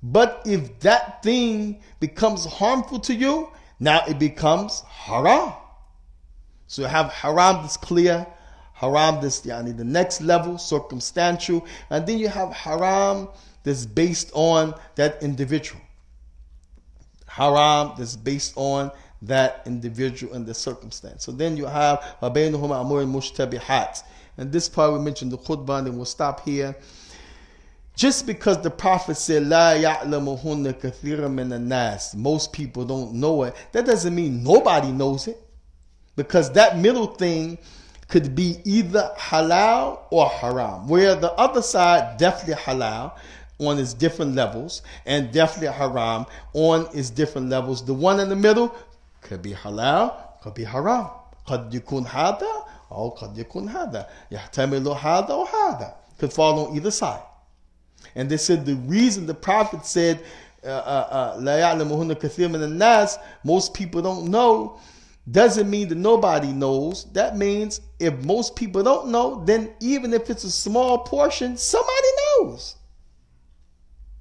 A: But if that thing becomes harmful to you, now it becomes haram. So you have haram that's clear, haram that's the next level, circumstantial, and then you have haram that's based on that individual. Haram that's based on that individual and the circumstance. So then you have وَبَيْنُهُمَا أَمُورٍ مُشْتَبِهَاتٍ. And this part we mentioned the khutbah, and then we'll stop here. Just because the Prophet said لَا يَعْلَمُهُنَّ كَثِيرًا مِنَ النَّاسِ, most people don't know it, that doesn't mean nobody knows it. Because that middle thing could be either halal or haram, where the other side definitely halal on its different levels, and definitely haram on its different levels. The one in the middle could be halal, could be haram. قد يكون هذا أو قد يكون هذا. يحتمل هذا أو هذا. Could fall on either side. And they said the reason the Prophet said لا يعلمهن كثير من الناس, most people don't know, doesn't mean that nobody knows. That means if most people don't know, then even if it's a small portion, somebody knows.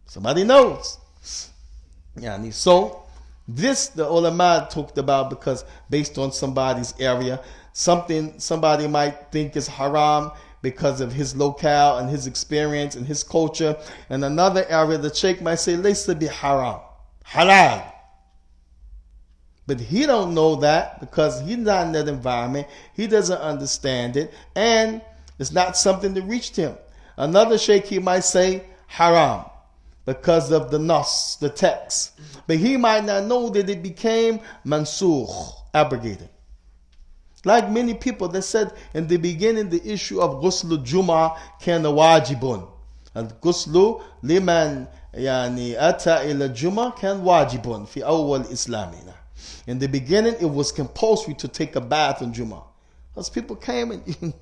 A: Somebody knows. So this the ulama talked about, because based on somebody's area, somebody might think is haram because of his locale and his experience and his culture. And another area, the sheikh might say, laysa bi haram, halal. But he don't know that because he's not in that environment. He doesn't understand it, and it's not something that reached him. Another sheikh, he might say haram because of the nas, the text. But he might not know that it became mansukh, abrogated. Like many people that said in the beginning the issue of ghusl Jum'ah kana wajibun. And ghusl liman ata ila Jum'ah kan wajibun fi awwal islamina. In the beginning it was compulsory to take a bath on Jum'ah. Because people came and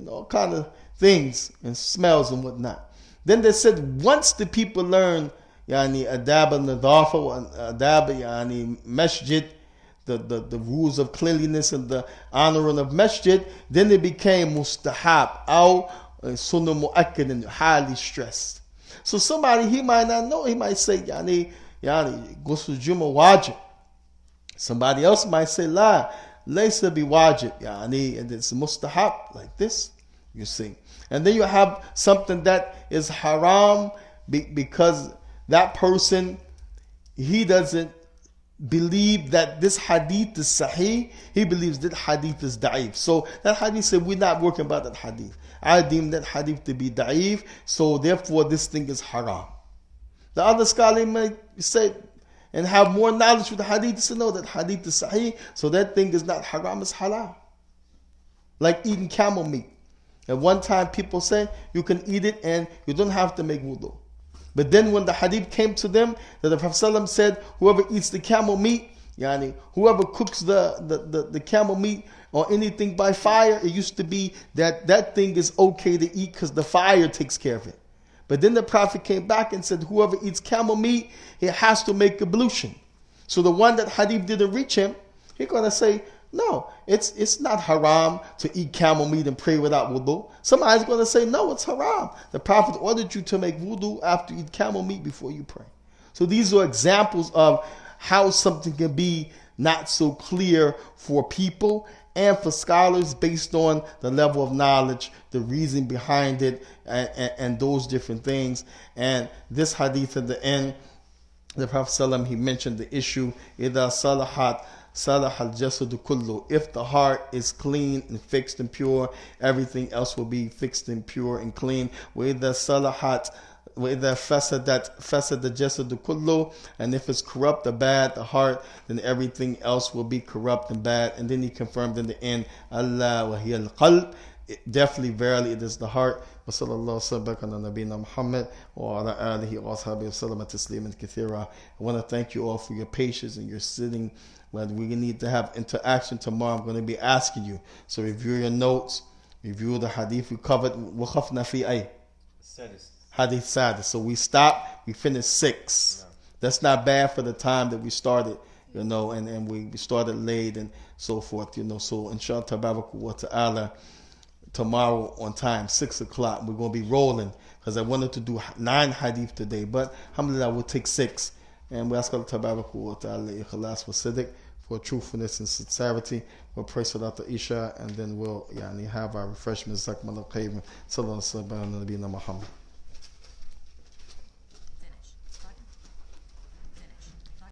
A: all kind of things and smells and whatnot. Then they said once the people learn adab al-nadafa, adab masjid, the rules of cleanliness and the honoring of masjid, then it became mustahab, aw sunnah mu'akkad, and highly stressed. So somebody, he might not know, he might say ghusl Jum'ah wajib. Somebody else might say la, laysa bi wajib, and it's mustahab, like this, you see. And then you have something that is haram because that person, he doesn't believe that this hadith is sahih. He believes that hadith is da'if. So that hadith said, we're not working about that hadith. I deem that hadith to be da'if, so therefore this thing is haram. The other scholar may say and have more knowledge with the hadith to know that hadith is sahih, so that thing is not haram, it's halal. Like eating camel meat. At one time people say you can eat it and you don't have to make wudu. But then when the hadith came to them, that the Prophet ﷺ said, whoever eats the camel meat, whoever cooks the camel meat or anything by fire, it used to be that thing is okay to eat because the fire takes care of it. But then the Prophet came back and said, whoever eats camel meat, he has to make ablution. So the one that hadith didn't reach him, he's going to say, no, it's not haram to eat camel meat and pray without wudu. Somebody's going to say, no, it's haram. The Prophet ordered you to make wudu after you eat camel meat before you pray. So these are examples of how something can be not so clear for people and for scholars based on the level of knowledge, the reason behind it, and those different things. And this hadith at the end, the Prophet ﷺ, he mentioned the issue, إِذَا صَلَحَتْ صَلَحَ الْجَسَدُ كُلُّهُ. If the heart is clean and fixed and pure, everything else will be fixed and pure and clean. وَإِذَا صَلَحَتْ وَإِذَا فَسَدَ الْجَسَدُ كُلُّهُ. And if it's corrupt or bad, the heart, then everything else will be corrupt and bad. And then he confirmed in the end, Allah وَهِيَ الْقَلْبِ. Definitely, verily, it is the heart. وصلى الله وسلم على نبينا محمد وعلى آله وأصحابه وسلم تسليما كثيرا. I want to thank you all for your patience and your sitting But we need to have interaction tomorrow. I'm going to be asking you. So review your notes, review the hadith we covered. وقفنا في أي
B: السادس.
A: hadith sadis. So we stopped, we finished 6. That's not bad for the time that we started, and we started late and so forth, So inshallah tabaraka wa ta'ala, tomorrow on time, 6 o'clock, we're going to be rolling, because I wanted to do 9 hadith today, but alhamdulillah, we'll take 6. And we ask Allah tabaraka wa ta'ala ikhlas wa siddiq, for truthfulness and sincerity. We'll pray Salat al-Isha, and then we'll have our refreshments. Sallallahu alaihi wa sallam. Muhammad.